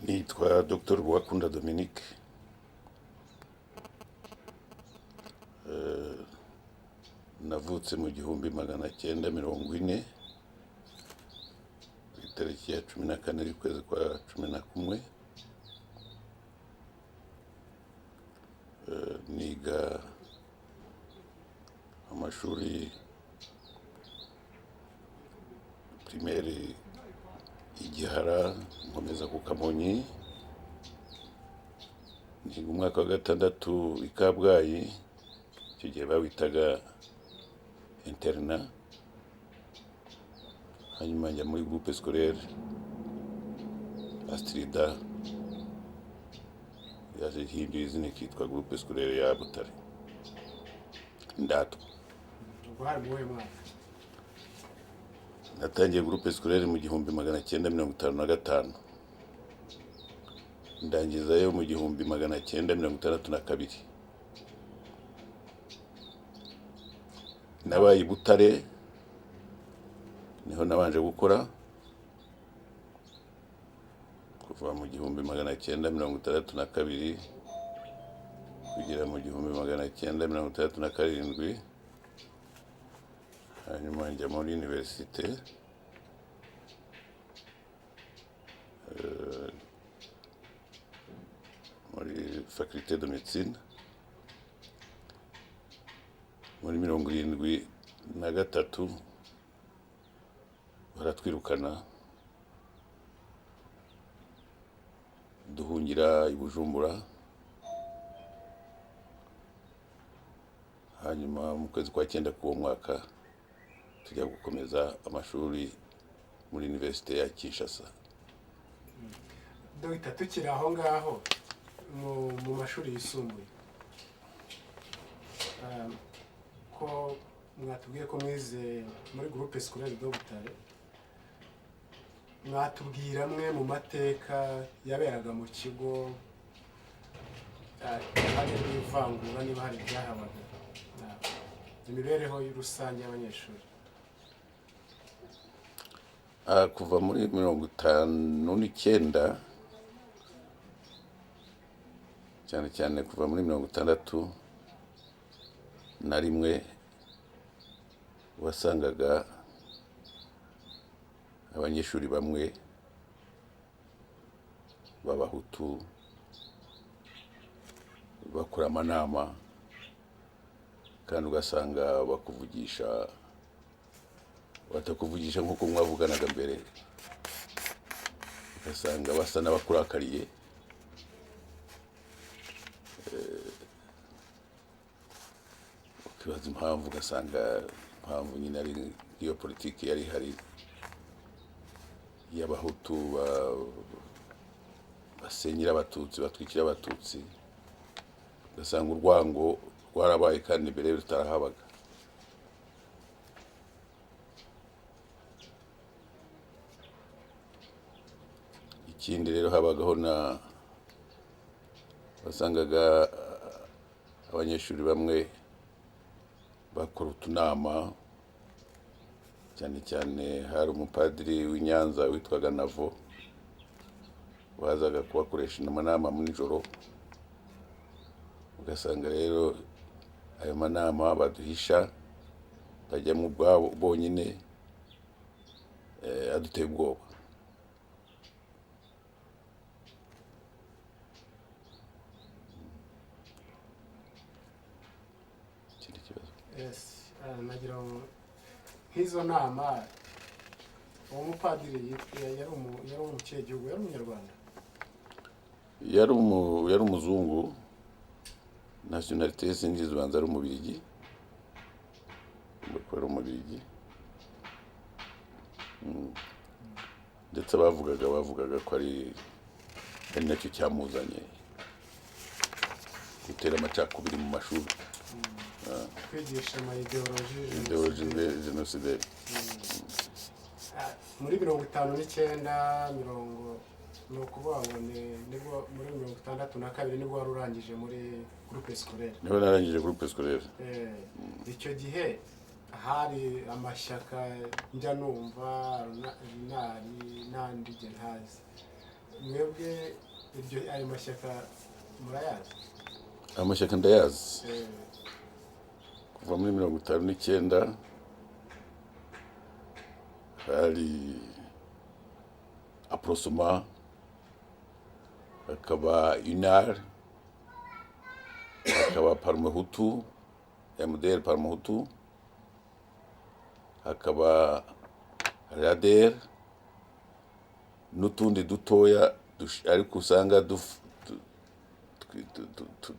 Nitwa Dr RWAKUNDA DOMINIQUE. Navutse mu 1940 itariki ya 14 y'ukwezi kwa 11. Niga amashuri primaire igihara nkomeza ku Kamonyi, niga umwaka wa gatandatu i Kabgayi, icyo gihe bawitaga interna, hanyuma njya muri groupe scolaire Astrida, yaje hinduye izina ikitwa groupe scolaire ya Butare Ndato. Natangiye groupe scolaire mu 1955, ndangizayo mu 1962. Nabaye i Butare, niho nabanje gukora kuva mu 1962 kugera mu 1967, hanyuma njya muri universite muri faculté de médecine. Muri 1973 baratwirukana duhungira i Bujumbura, hanyuma mu kwezi kwa 9 k'uwo mwaka tujya gukomeza amashuri muri universite ya Kinshasa. Dogita, tukiri aho ngaho mu mashuri yisumbuye, ko mwatubwiye ko mwize muri groupe scolaire de Butare, mwatubwira mwe mu mateka yaberaga mu kigo, hari n'ivangura niba hari byahabaga, imibereho rusange y'abanyeshuri. Kuva muri 59, cyane cyane kuva muri 61, wasangaga abanyeshuri bamwe b'abahutu bakora amanama, kandi ugasanga batakuvugisha nk'uko mwavuganaga mbere, ugasanga basa n'abakurakariye. Ukibaza impamvu, ugasanga impamvu nyine ari iyo politiki yari hari y'abahutu basenyera abatutsi, batwikira abatutsi, ugasanga urwango rwarabaye kandi mbere rutarahabaga. Ikindi rero habagaho wasangaga abanyeshuri bamwe bakora utunama, cyane cyane hari umupadiri w'Inyanza witwaga Navo, wazaga kubakoresha amanama mu nijoro. Ugasanga rero ayo manama baduhisha, bajyamo ubwabo bonyine, aduteye ubwoba. Yes, nagira ngo nk'izo nama uwo mupadiri yari mu kihe gihugu? Yari umunyarwanda? Yari umuzungu, nationalité singize, ubanza ari umubirigi, ari umubirigi. Ndetse bavugaga ko ari nacyo cyamuzanye gutera amacakubiri mu mashuri, kwigisha ama ideologie Jenoside. Muri 59 ni ukuvuga ngo nibwo muri 62 nibwo wari urangije muri groupe scolaire? Niho narangije groupe scolaire. Icyo gihe hari amashyaka njya numva n'andi ntazi, mwebwe iryo ayo mashyaka murayazi? Amashyaka ndayazi kuva muri 59 hari Aprosoma, hakaba UNR, hakaba Parmehutu, MDR Parmehutu, hakaba RADER, n'utundi dutoya ariko usanga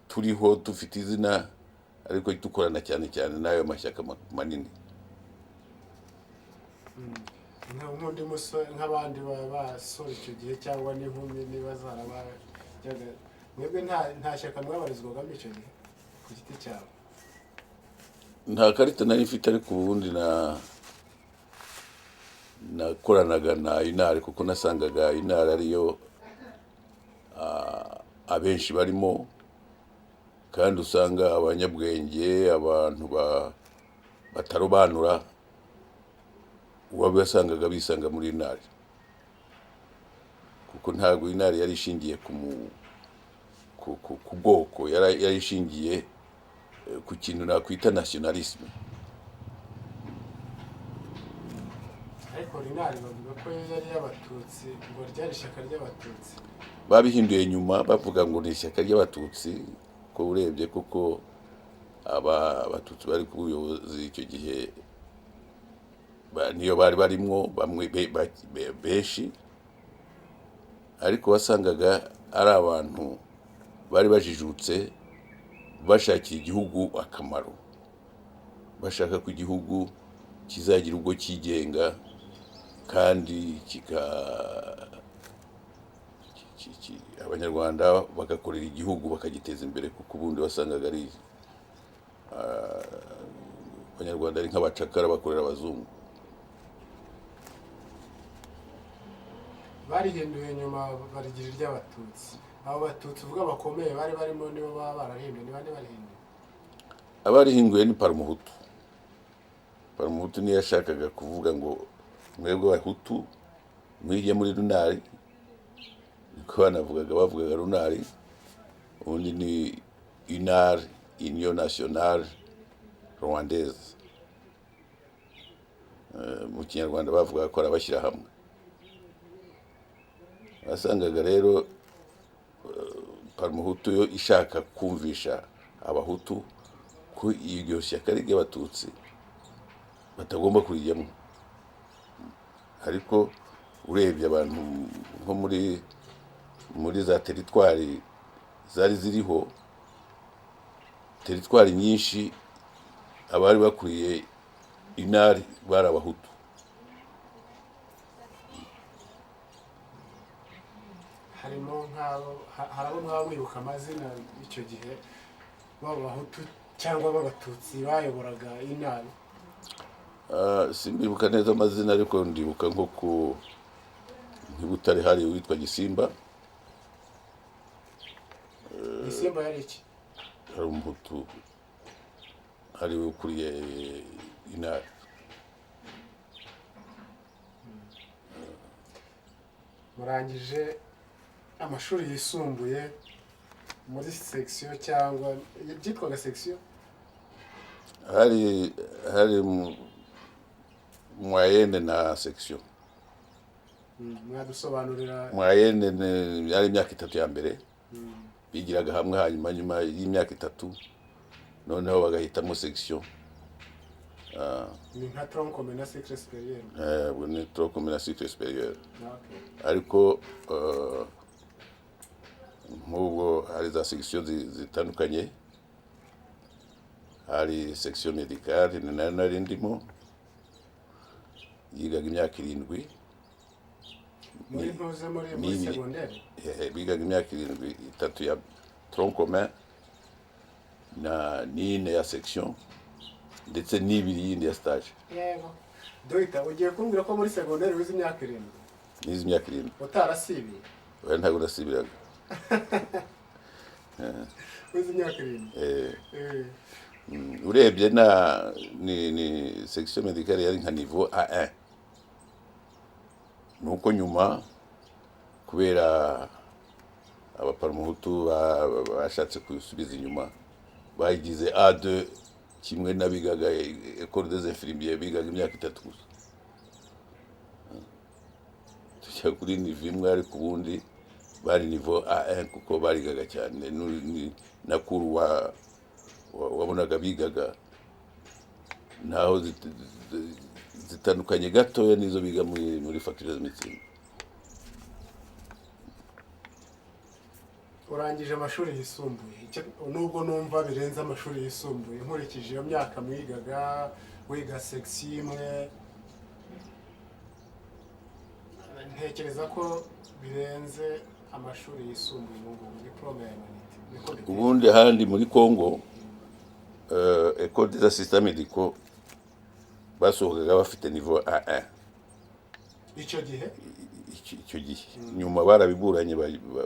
turiho dufite izina ariko dukorana cyane cyane n'ayo mashyaka manini. Nk'undi musore nk'abandi basore icyo gihe cyangwa n'inkumi niba zarabajyaga, mwebwe nta shyaka mwabarizwagamo icyo gihe ku giti cyawe? Nta karita nari mfite ariko ubundi nakoranaga na UNR kuko nasangaga UNR ariyo abenshi barimo, kandi usanga abanyabwenge, abantu batarobanura wabasangaga bisanga muri UNR, kuko ntabwo UNR yari ishingiye ku bwoko, yari ishingiye ku kintu nakwita nationalisme. Ariko UNR bavuga ko yari y'abatutsi, ngo ryari ishyaka ry'abatutsi. Babihinduye nyuma bavuga ngo ni ishyaka ry'abatutsi, ko urebye kuko abatutsi bari ku buyobozi icyo gihe niyo bari barimo bamwe benshi, ariko wasangaga ari abantu bari bajijutse bashakira igihugu akamaro, bashaka ko igihugu kizagira ubwo kigenga kandi abanyarwanda bagakorera igihugu bakagiteza imbere, kuko ubundi wasangaga ari abanyarwanda ari nk'abacakara bakorera abazungu. Barihinduye nyuma barigira iry'abatutsi. Abo batutsi uvuga bakomeye bari barimo nibo baba barahinduye, niba barihinduye? Abarihinduye ni Parmehutu. Parmehutu niyo yashakaga kuvuga ngo mwebwe Abahutu mwige muri UNR, niko bavugaga UNR, ubundi ni UNR, Union Nationale Rwandaise. Mu Kinyarwanda bavuga ko arabashyira hamwe. Wasangaga rero Parmehutu yo ishaka kumvisha Abahutu ko iryo shyaka ry'abatutsi batagomba kurijyamo, ariko urebye abantu nko muri za teritwari zari ziriho, teritwari nyinshi abari bakuriye UNR bari Abahutu. Harimo harabo mwaba mwibuka amazina icyo gihe b'Abahutu cyangwa b'Abatutsi bayoboraga UNR? Simbibuka neza amazina, ariko ndibuka nko nk'Ibutare hari uwitwa Gisimba. Gisimba yari iki? Hari Umuhutu ari ukuriye UNR. Murangije amashuri yisumbuye muri section cyangwa byitwaga section? Hari moyenne na section. Mwadusobanurira? Moyenne yari imyaka 3 ya mbere, bigiraga hamwe, hanyuma nyuma y'imyaka 3 noneho bagahitamo section. Ni nka tronc commun na cycle supérieur? Ni tronc commun na cycle supérieur. Okay. Ariko nk'ubwo hari za section zitandukanye, hari section médicale nari ndimo, yigaga imyaka 7. Muri ntuze muri secondaire? Bigaga imyaka 7, 3 ya tronc commun na 4 ya section, ndetse n'ibiri yindi ya stage. Yego. Doita, ugiye kumbwira ko muri secondaire wize imyaka 7? Nize imyaka 7. Utarasibiye? Oya, ntabwo nasibiraga. Wize imyaka 7? Urebye ni section médicale yari nka niveau A1, nuko nyuma kubera abaparumuhutu bashatse kusubiza inyuma bayigize A2 kimwe n'abigaga école des infirmiers bigaga imyaka 3 gusa tujya kuri niveau imwe ariko ubundi bari niveau A1 kuko barigaga cyane na kuru wabonaga bigaga naho zitandukanye gatoya nizo biga muri faculté de médecine. Urangije amashuri yisumbuye nubwo numva birenze amashuri yisumbuye nkurikije iyo myaka mwigaga wiga section imwe ntekereza ko birenze amashuri yisumbuye n'ubwo diplome ya humanité. Ubundi handi muri Congo école des assistants médicaux basohokaga bafite niveau A1 icyo gihe nyuma barabiburanye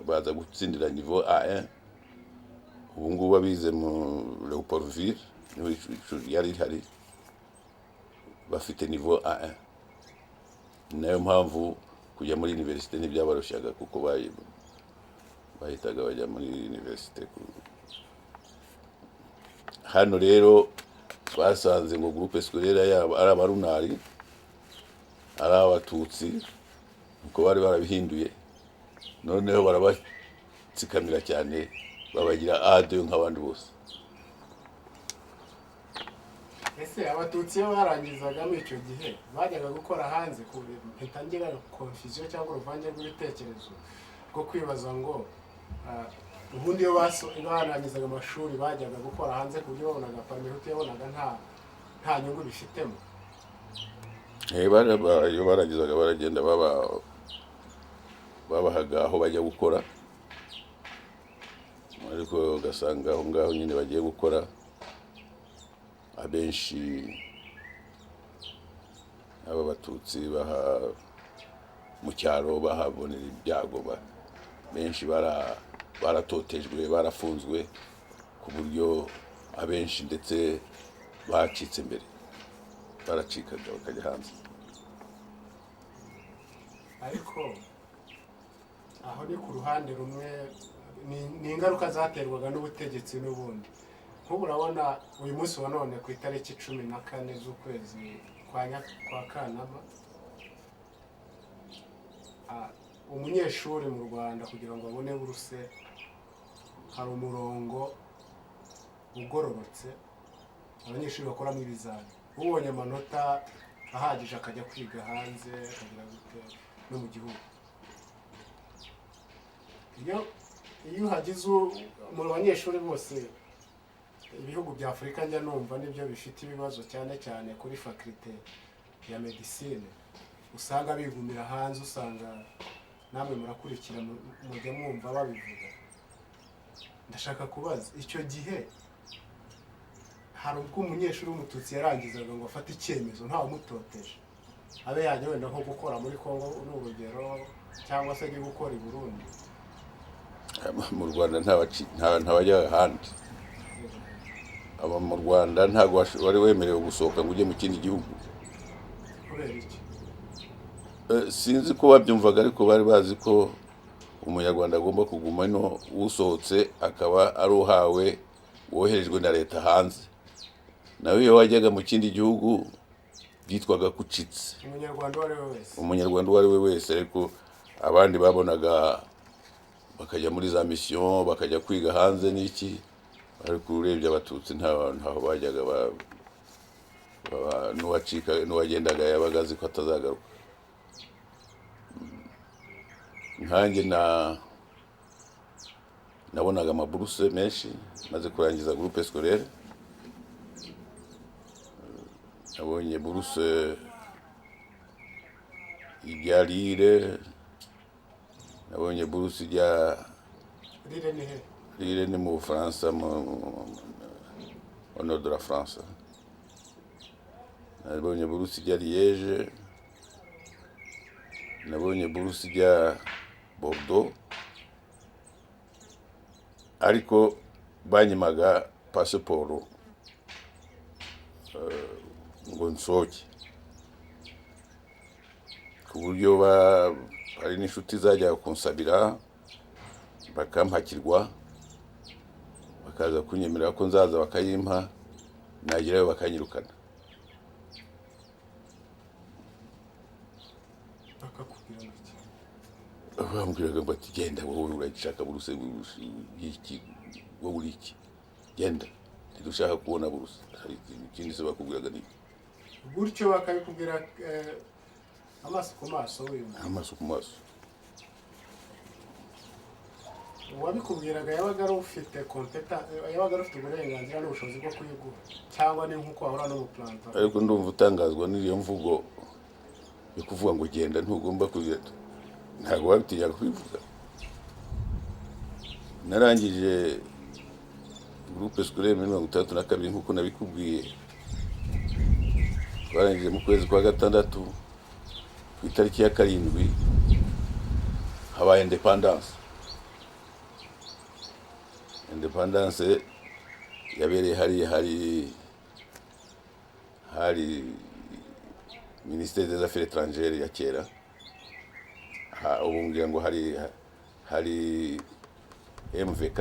baza gutsindira niveau A1 ubu ngubu abize mu Léopold yari hari bafite niveau A1 nayo mpamvu kujya muri université ntibyabarushaga kuko bahitaga bajya muri université. Hano rero twasanze ngo groupe scolaire yabo ari abarunari ari abatutsi uko bari barabihinduye noneho barabatsikamira cyane babagira A2 nk'abandi bose. Ese abatutsi barangizaga mu icyo gihe bajyaga gukora hanze ku bitangira confusion cyangwa uruvange rw'ibitekerezo bwo kwibaza ngo ubundi iyo barangizaga amashuri bajyaga gukora hanze ku buryo babonaga parmehutu yabonaga nta nyungu bifitemo. Iyo barangizaga baragenda babahaga aho bajya gukora ariko ugasanga aho ngaho nyine bagiye gukora abenshi aba batutsi mu cyaro bahabonera ibyago benshi baratotejwe barafunzwe ku buryo abenshi ndetse bacitse imbere baracikaga bakajya hanze. Ariko aho ni ku ruhande rumwe ni ingaruka zaterwaga n'ubutegetsi n'ubundi. Nk'ubu urabona uyu munsi wa none ku itariki 14 z'ukwezi kwa Kanama umunyeshuri mu Rwanda kugira ngo abone buruse hari umurongo ugororotse abanyeshuri bakoramo ibizami ubonye amanota ahagije akajya kwiga hanze akagira no mu gihugu. Iyo hagize mu banyeshuri bose ibihugu bya Afurika njya numva nibyo bifite ibibazo cyane cyane kuri faculté ya medicine usanga bigumira hanze usanga namwe murakurikira mujya mwumva babivuga. Ndashaka kubaza icyo gihe hari ubwo umunyeshuri w'umututsi yarangizaga ngo afate icyemezo ntawe umutoteje abe yajya wenda nko gukora muri Congo n'urugero cyangwa se agiye gukora i Burundi. Mu Rwanda ntabajya ahandi aba mu Rwanda ntago wari wemerewe gusohoka ngo ujye mu kindi gihugu. Kubera iki? Sinzi ko babyumvaga ariko bari bazi ko umunyarwanda agomba kuguma ino usohotse akaba ari uhawe woherejwe na leta hanze nawe iyo wajyaga mu kindi gihugu byitwaga kucitse umunyarwanda uwo ari we wese ariko abandi babonaga bakajya muri za mission bakajya kwiga hanze n'iki ariko urebye abatutsi ntaho bajyaga n'uwagendaga yabagazi ko atazagaruka. Nkanjye nabonaga amaburuse menshi maze kurangiza groupe scolaire nabonye buruse ijya Lille nabonye buruse ijya Lille ni mu Bufaransa au nord de la France. Nabonye buruse ijya Liège nabonye buruse ijya Bordeaux ariko banyimaga pasiporo ngo nsohoke ku buryo hari n'inshuti zajya kunsabira bakampakirwa bakaza kunyemerera ko nzaza bakayimpa nagerayo bakanyirukana. bakakubwira iki? Bambwiraga bati genda wowe uragishaka buruse y'iki wowe uri iki genda ntidushaka kubona buruse. Hari ikindi se bakubwiraga ni gutyo bakabikubwira amaso ku maso wiyumva? amaso ku maso. Uwabikubwiraga yabaga ari ufite yabaga ari ufite uburenganzira n'ubushobozi bwo kuyiguha cyangwa ni nk'uko wahora n'umuplanta? Ariko ndumva utangazwa n'iyo mvugo yo kuvuga ngo genda ntugomba kugenda, ntabwo wabitinyaga kubivuga. Narangije groupe scolaire muri 1962 nk'uko nabikubwiye. Twarangije mu kwezi kwa gatandatu ku itariki ya 7 habaye independence. Independence yabereye hari ministère des affaires étrangères ya kera. Ubu ngira ngo hari MVK.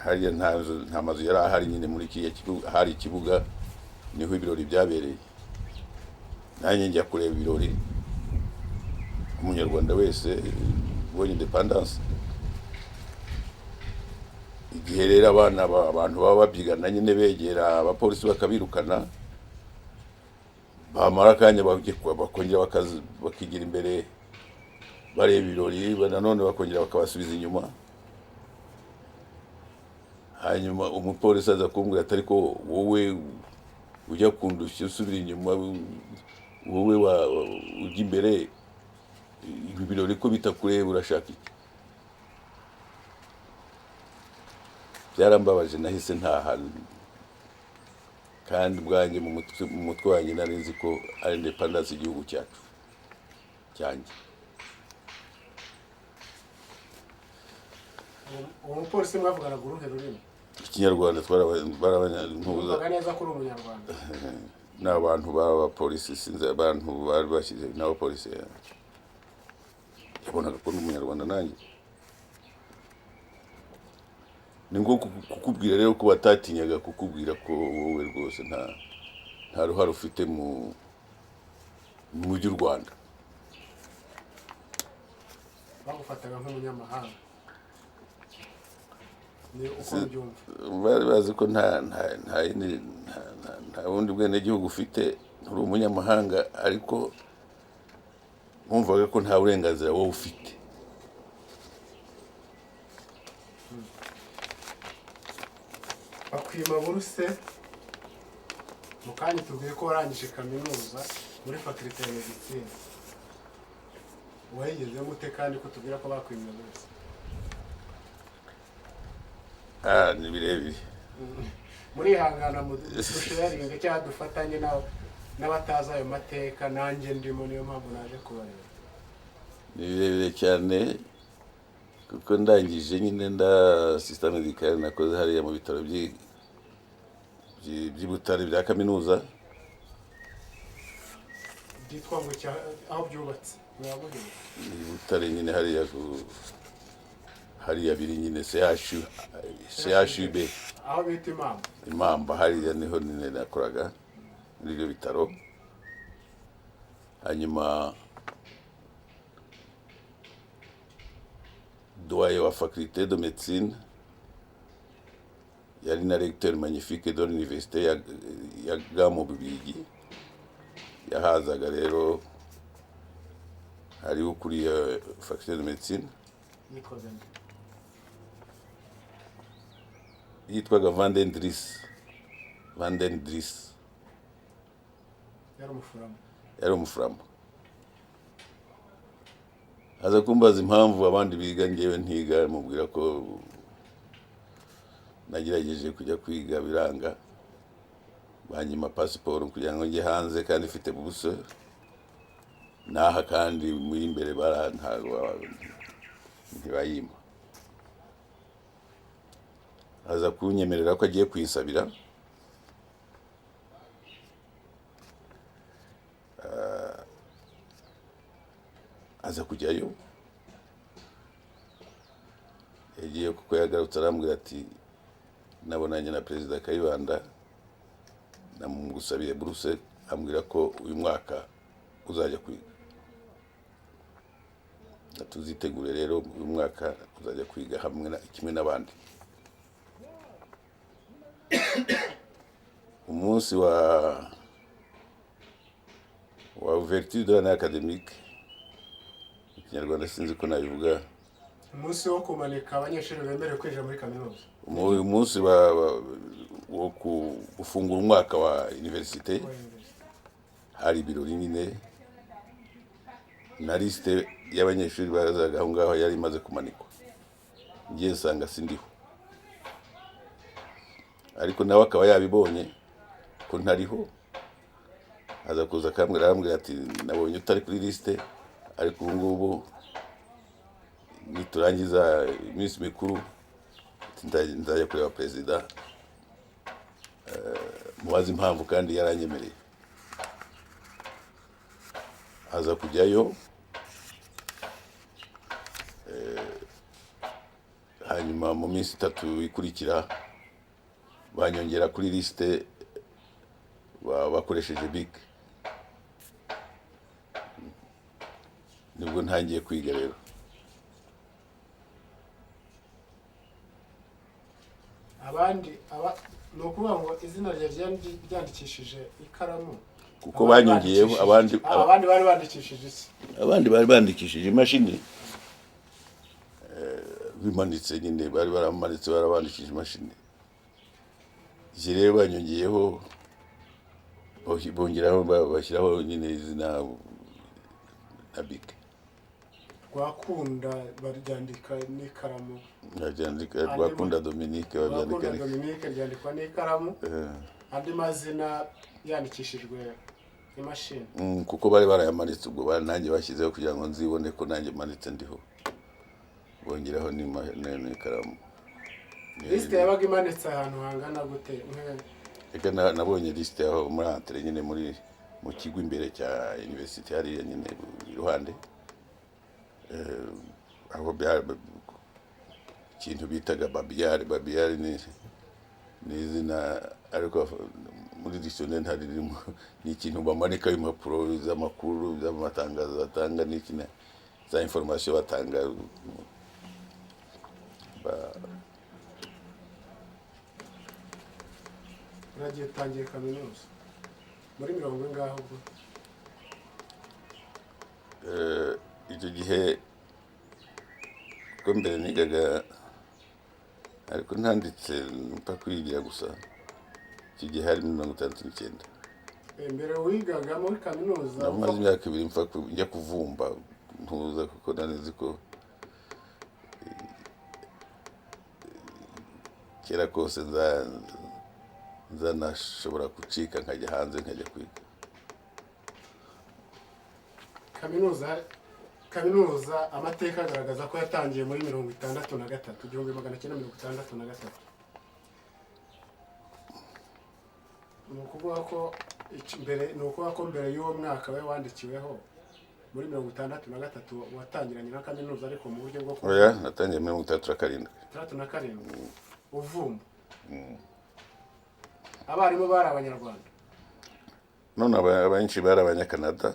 Hari nta mazu yari ahari nyine muri kiya kibuga, hari ikibuga niho ibirori byabereye. Nanjye njya kureba ibirori umunyarwanda wese ubonye independence. Igihe rero abantu baba babyigana nyine begera abapolisi bakabirukana, bamara akanya bakongera bakigira imbere bareba ibirori, nanone bakongera bakabasubiza inyuma. Hanyuma umupolisi aza kumbwira ati ariko wowe ujya kundushya usubira inyuma, wowe ujya imbere, ibi birori ko bitakureba urashaka iki? Byarambabaje, nahise ntaha, kandi bwanjye mu mutwe wanjye nari nzi ko ari independence igihugu cyacu cyanjye. Umupolisi mwavuganaga uruhe rurimi? Ikinyarwanda. Twarabanya neza ko uri umunyarwanda? N'abantu b'abapolisi, sinzi abantu bari bashyize n'abapolisi, yabonaga ko ndi umunyarwanda nanjye. Ni ngo kukubwira rero ko batatinyaga kukubwira ko wowe rwose nta ruhare ufite mu by'u Rwanda. Bagufataga nk'umunyamahanga? Ni uko byumva? Bari bazi ko nta wundi bwenegihugu ufite, nturi umunyamahanga, ariko bumvaga ko nta burenganzira wowe ufite. Bakwima buruse mu kanya tubwiye ko warangije kaminuza muri faculté ya medicine. Wayigezemo ute kandi ko tubwira ko bakwimye buruse? Ni birebire. Muri ihangana mu dusharinge cyangwa dufatanye n'abatazi ayo mateka, nanjye ndimo, niyo mpamvu naje kubareba. Ni birebire cyane kuko ndangije nyine assistant médical nakoze hariya mu bitaro by'Ibutare bya Kaminuza. Byitwa ngo aho byubatse mwabuhe? Ibutare nyine hariya biri nyine CHUB, aho bita Imamba. Hariya niho nyine nakoraga muri ibyo bitaro. Hanyuma doyen wa faculté de médecine yari na recteur magnifique de l'université ya mu Bubigi. Yahazaga rero hari ukuriye faculté de médecine yitwaga Vandendris. Yari umufurama. Aza kumbaza impamvu abandi biga njyewe ntiga, mubwira ko nagerageje kujya kwiga biranga, banyima pasiporo kugira ngo njye hanze kandi mfite buruse. Naha kandi muri imbere ntibayima. Aza kunyemerera ko agiye kwinsabira. aza kujyayo, yagiye kuko yagarutse arambwira ati nabonanye na perezida Kayibanda namugusabiye buruse, ambwira ko uyu mwaka uzajya kwiga, tuzitegure rero uyu mwaka uzajya kwiga hamwe kimwe n'abandi. Umunsi wa ouverture de l'année académique, ikinyarwanda sinzi ko nabivuga, umunsi wo kumanika abanyeshuri bemerewe kwinjira muri kaminuza, umunsi wo gufungura umwaka wa université, hari ibirori nyine na liste y'abanyeshuri bazaga aho ngaho yari imaze kumanikwa, ngiye nsanga sindiho, ariko nawe akaba yabibonye ko ntariho, aza kuza arambwira ati nabonye utari kuri liste, ariko ubu ngubu niturangiza iminsi mikuru nzajya kureba perezida mubaza impamvu, kandi yaranyemereye. Aza kujyayo, hanyuma mu minsi 3 ikurikira banyongera kuri liste bakoresheje BIC, nibwo ntangiye kwiga rero. abandi ni ukuvuga ngo izina ryandikishije ikaramu, kuko banyongeyeho abandi bari bandikishije isi, abandi bari bandikishije imashini, bimanitse nyine bari baramanitse barabandikishije imashini. Iki rero banyongeyeho, bongeraho bashyiraho nyine izina na BIC. Rwakunda baryandika n'ikaramu, Nabyandika Rwakunda Dominique, Rwakunda Dominique ryandikwa n'ikaramu, andi mazina yandikishijwe imashini. Kuko bari barayamanitse, ubwo nanjye bashyizeho kugira ngo nzibone ko nanjye manitse ndiho, bongeraho n'ikaramu. Liste yabaga imanitse ahantu hangana gute? Reka nabonye liste aho muri entrée nyine mu kigo imbere cya université hariya nyine iruhande, aho ikintu bitaga babiyari ni izina, ariko muri dictionnaire ntari ririmo, ni ikintu bamanika impapuro z'amakuru z'amatangazo batanga, n'ikina za information batanga. Uragiye utangiye kaminuza muri 70 ngaho ubwo? Icyo gihe ko mbere nigaga, ariko ntanditse mpa kwigira gusa, icyo gihe hari 69. Mbere wigaga muri kaminuza? Namaze imyaka 2 mfa njya kuvumba ntuza, kuko nanizi ko kera kose nzanashobora gucika nkajya hanze nkajya kwiga. Kaminuza amateka agaragaza ko yatangiye muri 1963, 1963. Ni ukuvuga ko mbere y'uwo mwaka we wandikiweho muri 1963 watangiranye na kaminuza, ariko mu buryo bwo oya, natangiye muri 1967 uvumba. Abarimu bari abanyarwanda? None abenshi bari abanyakanada,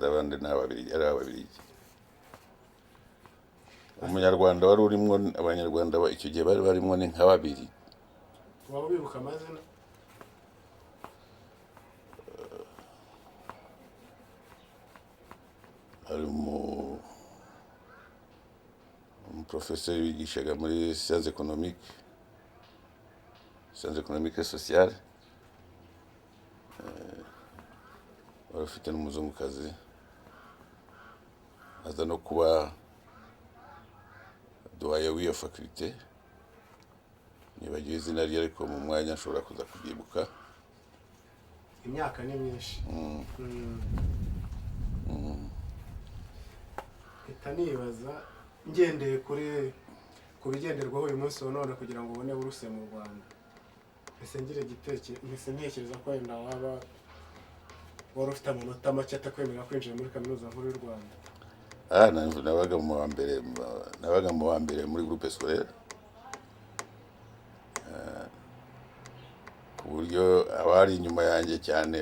abandi ari ababirigi. Umunyarwanda wari urimo, abanyarwanda icyo gihe bari barimo ni nka 2. Waba wibuka amazina? Hari umuprofeseri wigishaga muri sciences économiques et sociales, wari ufite n'umuzungukazi, aza no kuba doyen w'iyo faculté, nibagiwe izina rye, ariko mu mwanya nshobora kuza kubyibuka. Imyaka ni myinshi. Nibaza ngendeye ku bigenderwaho uyu munsi wa none kugira ngo ubone buruse mu Rwanda, ese ntekereza ko wenda waba wari ufite amanota make atakwemerera kwinjira muri Kaminuza Nkuru y'u Rwanda? nabaga mu wa mbere muri groupe scolaire, ku buryo abari inyuma yanjye cyane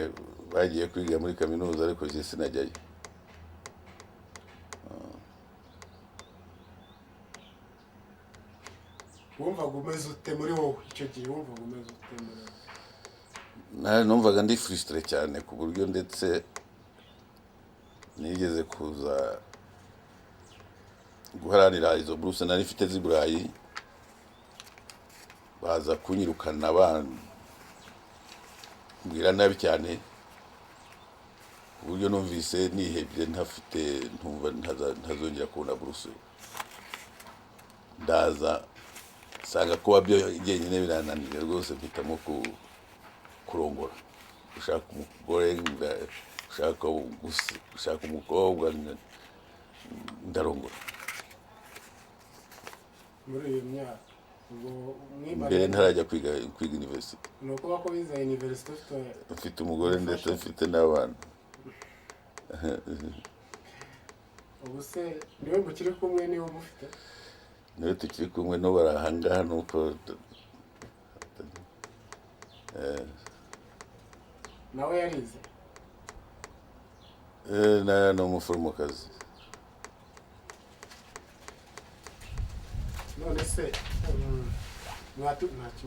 bagiye kwiga muri kaminuza ariko je sinajyayo. Wumvaga umeze ute muri wowe icyo gihe? Wumvaga umeze ute muri wowe? Numvaga ndi frustré cyane ku buryo ndetse nigeze kuza guharanira izo buruse nari mfite z'i Burayi, baza kunyirukana mbwira nabi cyane ku buryo numvise nihebye ntumva ntazongera kubona buruse. Ndaza sanga kuba byo jyenyine birananira rwose, mpitamo kurongora, ushaka umugore, ushaka umukobwa, ndarongora. muri iyo myaka mbere ntarajya kwiga university. ni ukuba ko wize university mfite umugore ndetse mfite n'abana. ubu se niwe mukiri kumwe niwe mufite? niwe tukiri kumwe no barahangaha nuko nawe yarize? ni umuforomokazi. none se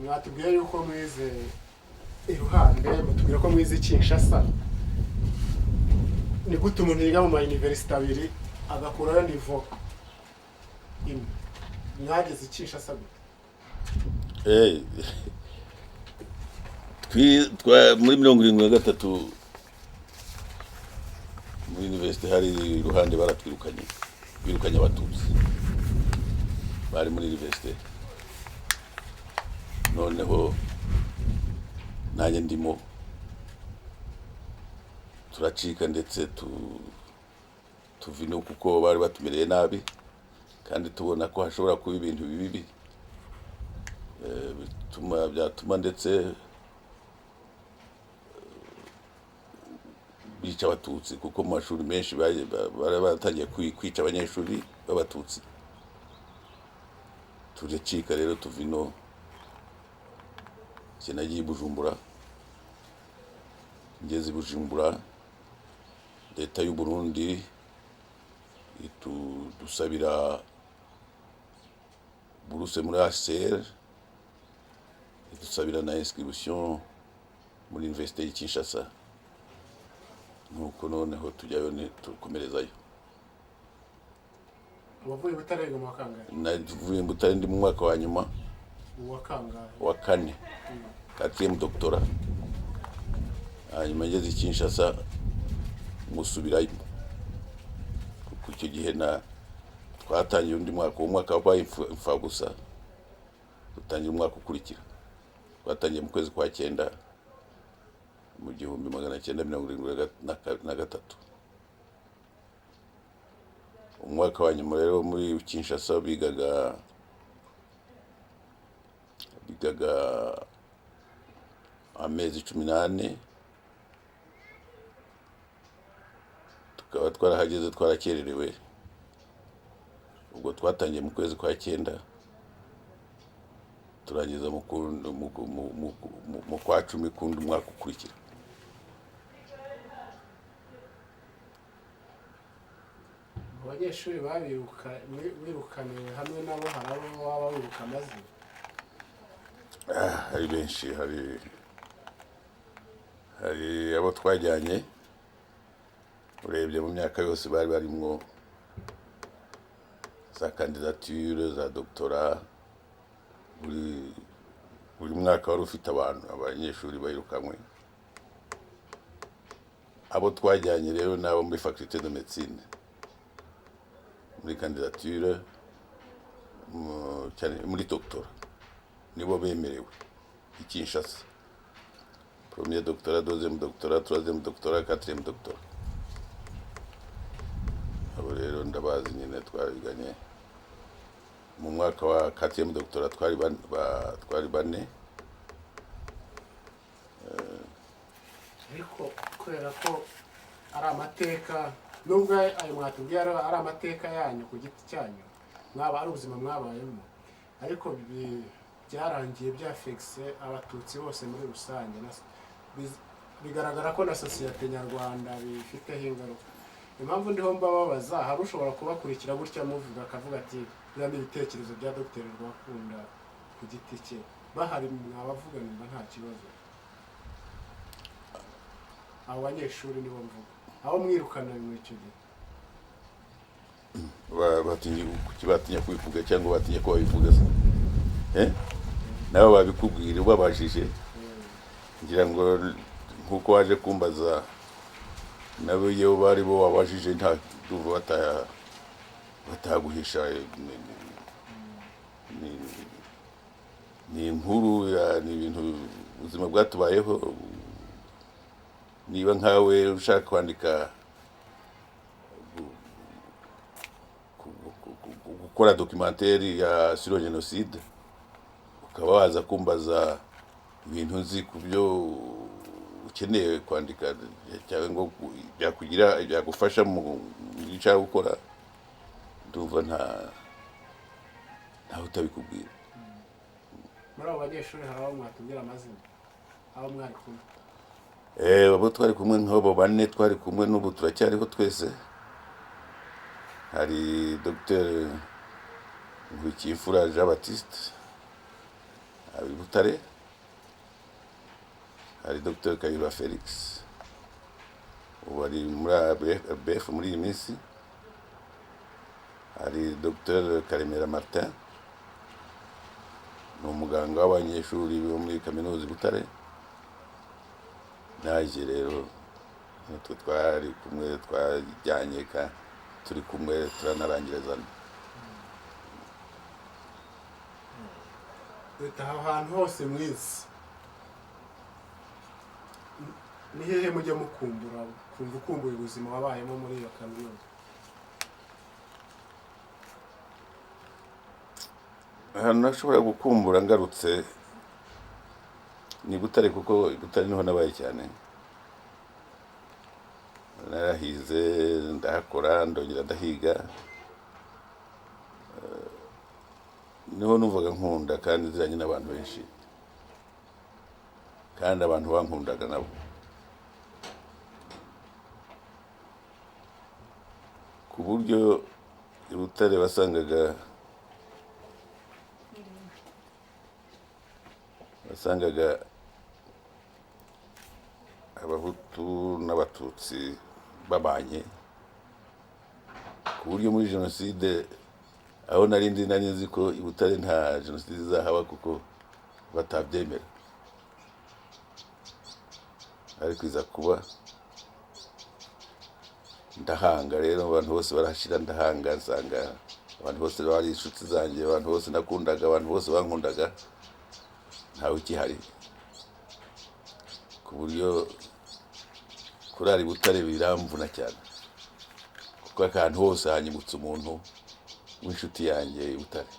mwatubwiye yuko mwize iruhande, mutubwira ko mwize Kinshasa. ni gute umuntu yiga mu ma university abiri agakurayo nivo imwe? mwageze Kinshasa gute? muri 73 muri university hari iruhande birukanye abatutsi bari muri university. noneho nanjye ndimo turacika ndetse tuvino kuko bari batumereye nabi, kandi tubona ko hashobora kuba ibintu bibi byatuma ndetse bica abatutsi, kuko mu mashuri menshi bari batangiye kwica abanyeshuri b'abatutsi. turacika rero tuvino, nagiye i Bujumbura. ngeze i Bujumbura, leta y'u Burundi dusabira buruse muri HCR, dusabira na inscription muri université y'i Kinshasa. nuko noneho tujyayo tukomerezayo. wavuye Butare mu wakangahe? navuye Butare ndi mu mwaka wa nyuma wa kane, 4e doctorat. hanyuma ngeze i Kinshasa musubirayo, kuko icyo gihe twatangiye undi mwaka. uwo mwaka wabaye imfa gusa, dutangira umwaka ukurikira. twatangiye mu kwezi kwa 9 mu 1973. umwaka wa nyuma rero muri Kinshasa bigaga amezi 18. tukaba twarahageze twarakererewe. ubwo twatangiye mu kwezi kwa 9 turangiza mu kwa 10 kundi umwaka ukurikira. abanyeshuri birukaniwe hamwe nabo hari abo baba biruka amazina? hari benshi, hari abo twajyanye. urebye mu myaka yose bari barimo za candidature za doctorat. buri mwaka wari ufite abanyeshuri bayirukanywe. abo twajyanye rero nabo muri faculté de médecine muri candidature cyane muri doctorat nibo bemerewe i Kinshasa. premier doctorat, deuxième doctorat, troisième doctorat, quatrième doctorat. abo rero ndabazi nyine twariganye. mu mwaka wa 4e doctorat twari bane. ariko kubera ko ari amateka nubwo ayo mwatubwiye ari amateka yanyu ku giti cyanyu mwaba ari ubuzima mwabayemo ariko byarangiye byafekise abatutsi bose muri rusange bigaragara ko na sosiyete nyarwanda bifiteho ingaruka. Impamvu ndiho mbababaza hari ushobora kubakurikira gutya muvuga akavuga ati bya n'ibitekerezo bya Dr Rwakunda ku giti cye bahari mwabavuga nimba nta kibazo. Abo banyeshuri nibo mvuga aho mwirukana mu icyo gihe batinya kubivuga cyangwa batinya ko babivuga se nabo babikubwira ubabajije ngira ngo nkuko waje kumbaza nabo iyo bari bo wabajije nta duva bataguhisha ni inkuru ni ibintu ubuzima bwatubayeho. Niba nkawe ushaka kwandika gukora documentaire ya sur Jenoside ukaba waza kumbaza ibintu nzi ku byo ukeneye kwandika cyangwa byakugira byagufasha mu gice gukora ndumva nta utabikubwira. Muri abo banyeshuri hari abo mwatubwira amazina abo mwari kumwe? Abo twari kumwe nk'abo bane twari kumwe n'ubu turacyariho twese. Hari Dr Jean Baptiste abi Butare, hari Dr Kayibanda Felix wari muri ABF muri iyi minsi, hari Dr Karemera Martin ni umuganga w'abanyeshuri bo muri Kaminuza Butare. Naje rero natwe twari kumwe twajyanye turi kumwe turanarangirizana. Aho hantu hose mwize ni hehe mujya mukumbura kumva ukumbuye ubuzima wabayemo muri iyo kaminuza? Ahantu nashobora gukumbura ngarutse ni Butare kuko Butare niho nabaye cyane. Narahize ndahakora ndongera ndahiga niho numvaga nkunda kandi ziranye n'abantu benshi kandi abantu bankundaga nabo ku buryo Butare basangaga abahutu n'abatutsi babanye ku buryo muri Jenoside aho nari nzi ko i Butare nta Jenoside izahaba kuko batabyemera, ariko iza kuba ndahanga. Rero abantu bose barashira ndahanga nsanga abantu bose bari inshuti zanjye, abantu bose nakundaga, abantu bose bankundaga ntawe ukihari, ku buryo kurari Butare biramvuna cyane kuko akantu hose hanyibutsa umuntu w'inshuti yanjye i Butare.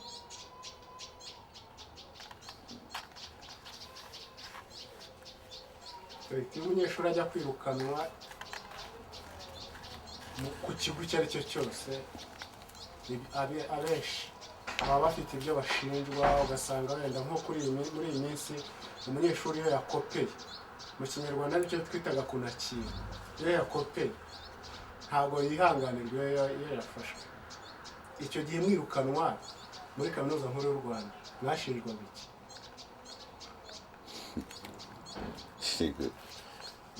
Iyo umunyeshuri ajya kwirukanwa ku kigo icyo ari cyo cyose abenshi baba bafite ibyo bashinjwa, ugasanga wenda nko muri iyi minsi umunyeshuri iyo yakopeye mu kinyarwanda nicyo twitaga kunakira, iyo yakopeye ntabwo yihanganirwa iyo yafashwe. Icyo gihe mwirukanwa muri Kaminuza Nkuru y'u Rwanda mwashinjwaga iki?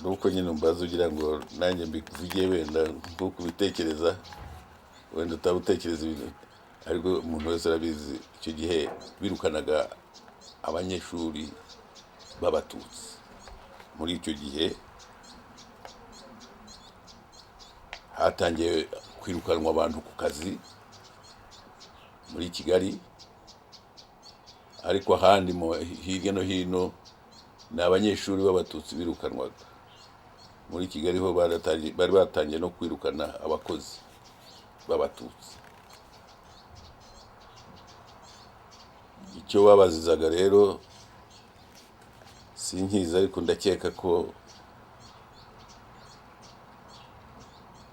Nuko nyine umbaza ugira ngo nanjye mbivugiye wenda nko kubitekereza, wenda utabutekereza ibintu, ariko umuntu wese arabizi icyo gihe birukanaga abanyeshuri b'abatutsi. Muri icyo gihe hatangiye kwirukanwa abantu ku kazi muri Kigali, ariko ahandi hirya no hino ni abanyeshuri b'abatutsi birukanwaga. Muri Kigali ho bari batangiye no kwirukana abakozi b'abatutsi. Icyo babazizaga rero sinkiza, ariko ndakeka ko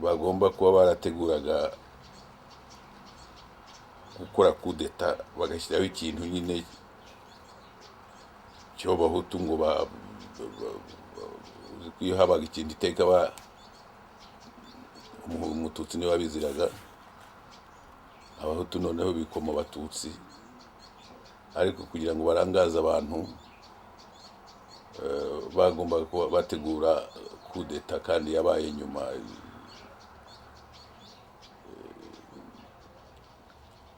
bagomba kuba barateguraga gukora kudeta bagashyiraho ikintu nyine cyo bahutu ngo iyo habaga ikindi iteka umututsi niwe wabiziraga, abahutu noneho bikoma abatutsi, ariko kugira ngo barangaze abantu bagombaga kuba bategura kudeta kandi yabaye nyuma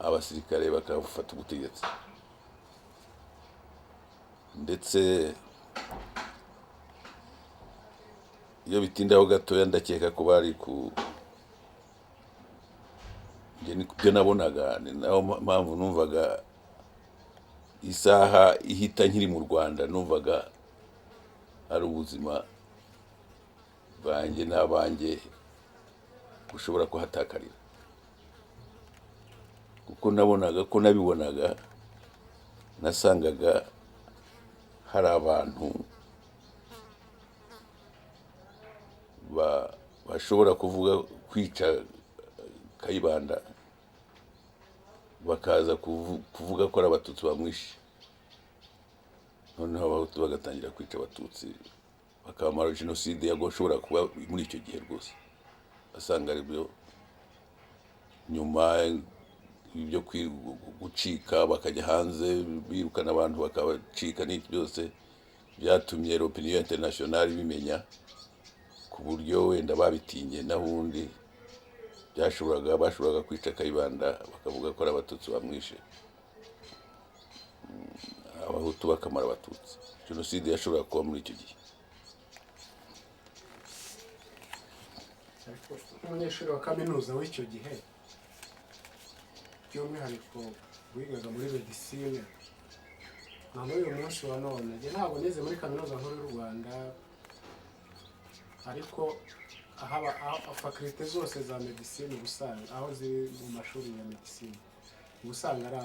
abasirikare bakafata ubutegetsi. Ndetse iyo bitindaho gatoya ndakeka ko bari byo nabonaga, ni naho mpamvu numvaga isaha ihita nkiri mu Rwanda numvaga ari ubuzima bwanjye n'abanjye ushobora kuhatakarira, kuko nabibonaga nasangaga hari abantu bashobora kuvuga kwica Kayibanda bakaza kuvuga ko ari abatutsi bamwishe, noneho abahutu bagatangira kwica abatutsi bakamara Jenoside yagoshobora kuba muri icyo gihe rwose. Asanga ari byo nyuma ibyo gucika bakajya hanze birukana abantu bakabacika, n'iki byose byatumye l'opinion internationale bimenya ku buryo wenda babitinye, nahundi bashoboraga kwica Kayibanda bakavuga ko ari abatutsi bamwishe, abahutu bakamara abatutsi. Jenoside yashobora kuba muri icyo gihe. Umunyeshuri wa kaminuza w'icyo gihe by'umwihariko wigaga muri medicine, na n'uyu munsi wa none njye ntabwo nize muri Kaminuza Nkuru y'u Rwanda, ariko fakulite zose za medicine ubusanga aho ziri mu mashuri ya medicine ubusanga ari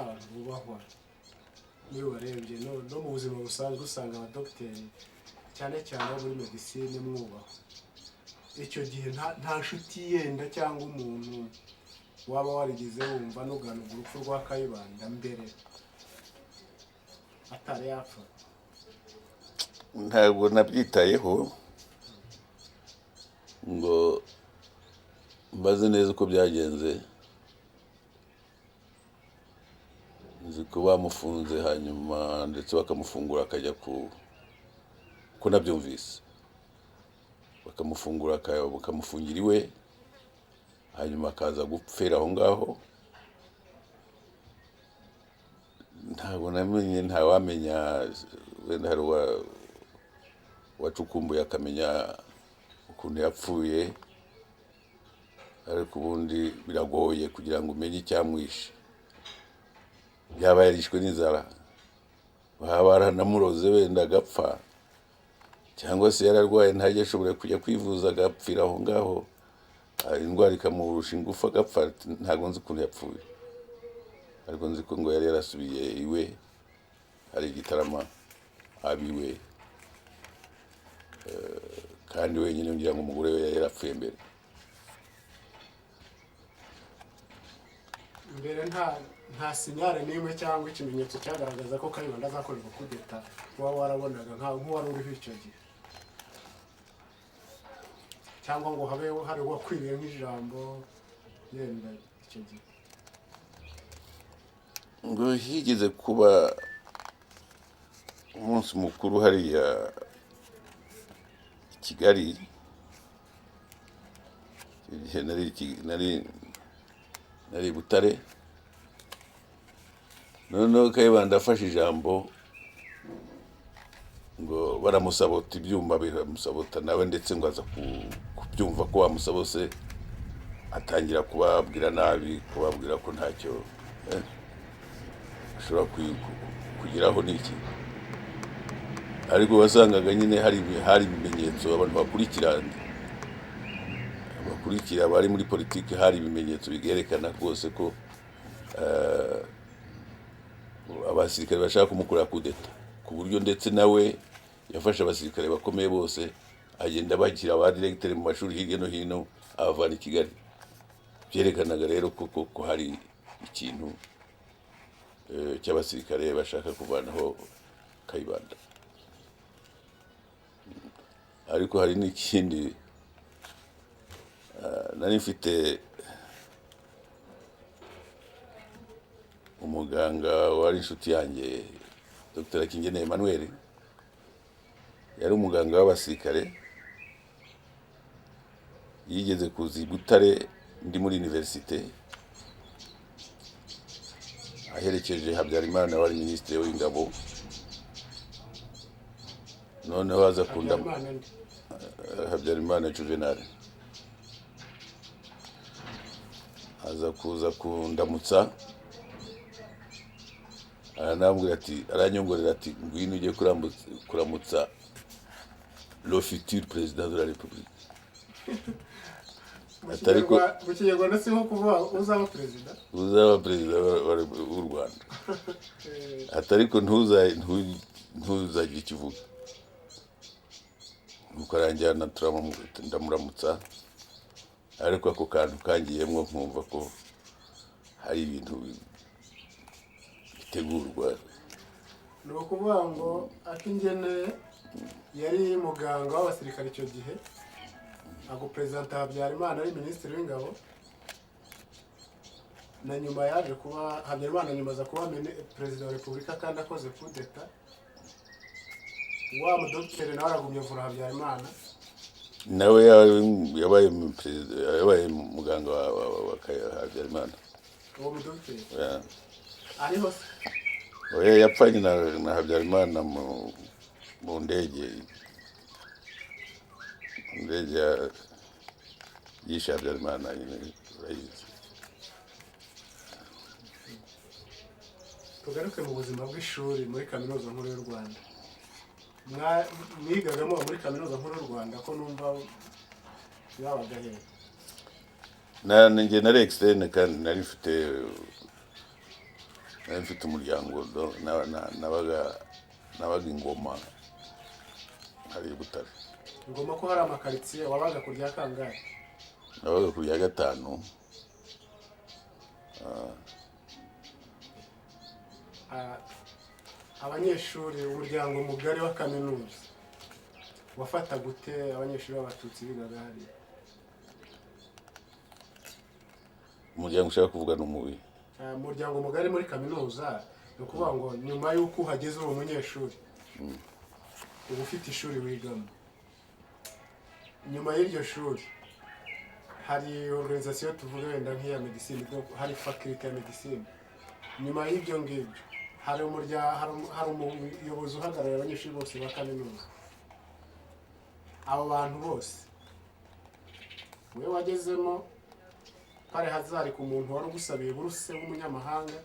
abantu bubahwa. Niyo barebye no mu buzima busanzwe usanga abadogiteri cyane cyane abo muri medicine mwubaha. Icyo gihe nta nshuti yenda cyangwa umuntu waba warigeze wumva nugana urupfu rwa Kayibanda mbere atari yapfa? Ntabwo nabyitayeho ngo mbaze neza uko byagenze, nzi ko bamufunze hanyuma ndetse bakamufungura akajya ko nabyumvise, bakamufungura bakamufungira iwe, hanyuma akaza gupfira aho ngaho. Ntabwo namenye, ntawamenya, wenda hari wacukumbuye akamenya ukuntu yapfuye, ariko ubundi biragoye kugira ngo umenye icyamwishe. Yaba yarishwe n'inzara, baba baranamuroze wenda agapfa, cyangwa se yararwaye ntajya ashobora kujya kwivuza agapfira aho ngaho, indwara ikamurusha ingufu agapfa. Ntabwo nzi ukuntu yapfuye, ariko nzi ko ngo yari yarasubiye iwe, hari Gitarama abiwe, kandi wenyine ngira ngo umugore we yari yarapfuye mbere. Mbere nta sinyare n'imwe cyangwa ikimenyetso cyagaragaza ko Kayibanda azakorerwa kudeta kuba warabonaga nk'uwari uriho icyo gihe, cyangwa ngo habe hari uwakwiriye nk'ijambo yenda icyo gihe? Ngo higeze kuba umunsi mukuru hariya i Kigali, igihe nari Butare, noneho Kayibanda afashe ijambo ngo baramusabota ibyuma, biramusabota nawe, ndetse ngo aza kubyumva ko bamusabose, atangira kubabwira nabi, kubabwira ko ntacyo ashobora kugeraho n'iki. Ariko wasangaga nyine hari ibimenyetso abantu bakurikira bari muri politiki, hari ibimenyetso bigerekana rwose ko abasirikare bashaka kumukorera kudeta, ku buryo ndetse nawe yafashe abasirikare bakomeye bose agenda bakira aba directeur mu mashuri hirya no hino abavana i Kigali. Byerekanaga rero ko hari ikintu cy'abasirikare bashaka kuvanaho Kayibanda. Ariko hari n'ikindi nari mfite umuganga wari inshuti yanjye Dr Emmanuel, yari umuganga w'abasirikare, yigeze kuza i Butare ndi muri universite aherekeje Habyarimana wari minisitiri w'ingabo, noneho aza Habyarimana Juvenal aza kuza kundamutsa, aranambwira ati, aranyongorera ati ngwino ujye kuramutsa le futur président de la République. Mu Kinyarwanda si nko kuvuga uzaba perezida w'u Rwanda. Atariko ntuzagire ikivuga. Nuko aranjyana ndamuramutsa, ariko ako kantu kangiyemwo nkumva ko hari ibintu bitegurwa. Ni ukuvuga ngo Akingene yari muganga w'abasirikare icyo gihe, aguperezida Habyarimana ari minisitiri w'ingabo, na nyuma yaje kuba Habyarimana nyuma aza kuba perezida wa repubulika kandi akoze coup d'etat. Wa mudokiteri nawe aragumye vura Habyarimana, nawe yabaye muganga wa Habyarimana. uwo mudokiteri ariho se? Oya, yapfanye na Habyarimana mu ndege yishe Habyarimana nyine urayizi. Tugaruke mu buzima bw'ishuri muri Kaminuza Nkuru y'u Rwanda. Mwigagamo muri Kaminuza Nkuru y'u Rwanda ko numva yabaga he? Njye nari externe kandi nari mfite umuryango, nabaga Ingoma hari Butare. Ingoma ko hari amakaritsiye, wabaga ku rya kangahe? Nabaga ku rya gatanu. Abanyeshuri, umuryango mugari wa kaminuza wafata gute abanyeshuri b'abatutsi bigaga hariya? Umuryango ushaka kuvuga n'umubi? Umuryango mugari muri kaminuza ni ukuvuga ngo nyuma y'uko uhageze uwo munyeshuri uba ufite ishuri wigamo. Nyuma y'iryo shuri hari organisation tuvuga wenda nk'iya medicine, hari faculty ya medicine. Nyuma y'ibyo ngibyo hari umuyobozi uhagarariye abanyeshuri bose ba kaminuza. Abo bantu bose we wagezemo pare hazari ku muntu wari ugusabiye buruse w'umunyamahanga,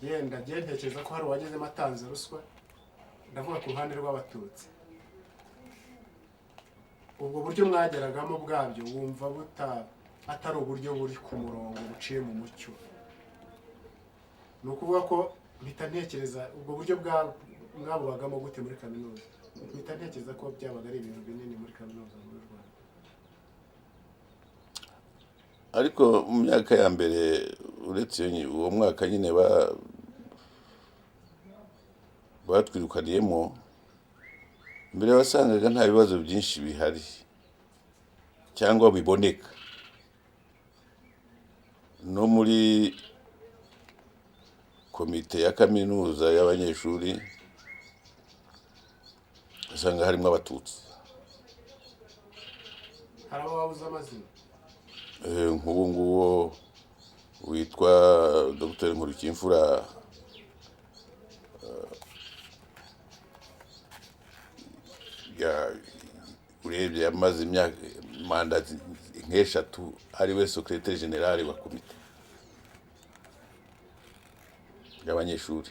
yenda ntekereza ko hari uwagezemo atanze ruswa, ndavuga ku ruhande rw'abatutsi. Ubwo buryo mwageragamo bwabyo wumva atari uburyo buri ku murongo buciye mu mucyo? Ni ukuvuga ko mpita ntekereza ubwo buryo mwabubagamo gute muri kaminuza? Mpita ntekereza ko byabaga ari ibintu binini muri Kaminuza Nkuru y'u Rwanda. Ariko mu myaka ya mbere, uretse uwo mwaka nyine batwirukaniyemo, mbere wasangaga nta bibazo byinshi bihari cyangwa biboneka. No muri komite ya kaminuza y'abanyeshuri usanga harimo abatutsi. Hari abo wabuze amazina? Nk'ubu nguwo witwa Dr Nkuru, urebye yamaze manda nk'eshatu ari we secrétaire général wa komite y'abanyeshuri,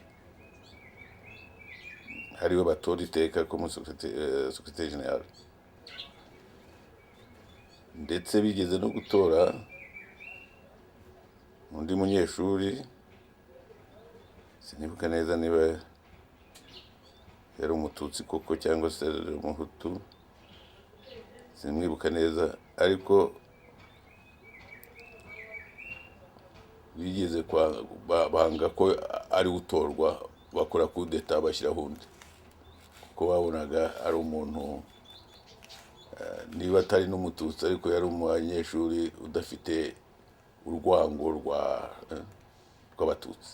hariwe batora iteka ko secrétaire général. Ndetse bigeze no gutora undi munyeshuri, sinibuka neza niba yari umututsi koko cyangwa se umuhutu, simwibuka neza, ariko bigeze banga ko ari utorwa bakora kudeta bashyiraho undi, kuko babonaga ari umuntu niba atari n'umututsi ariko yari umunyeshuri udafite urwango rw'abatutsi.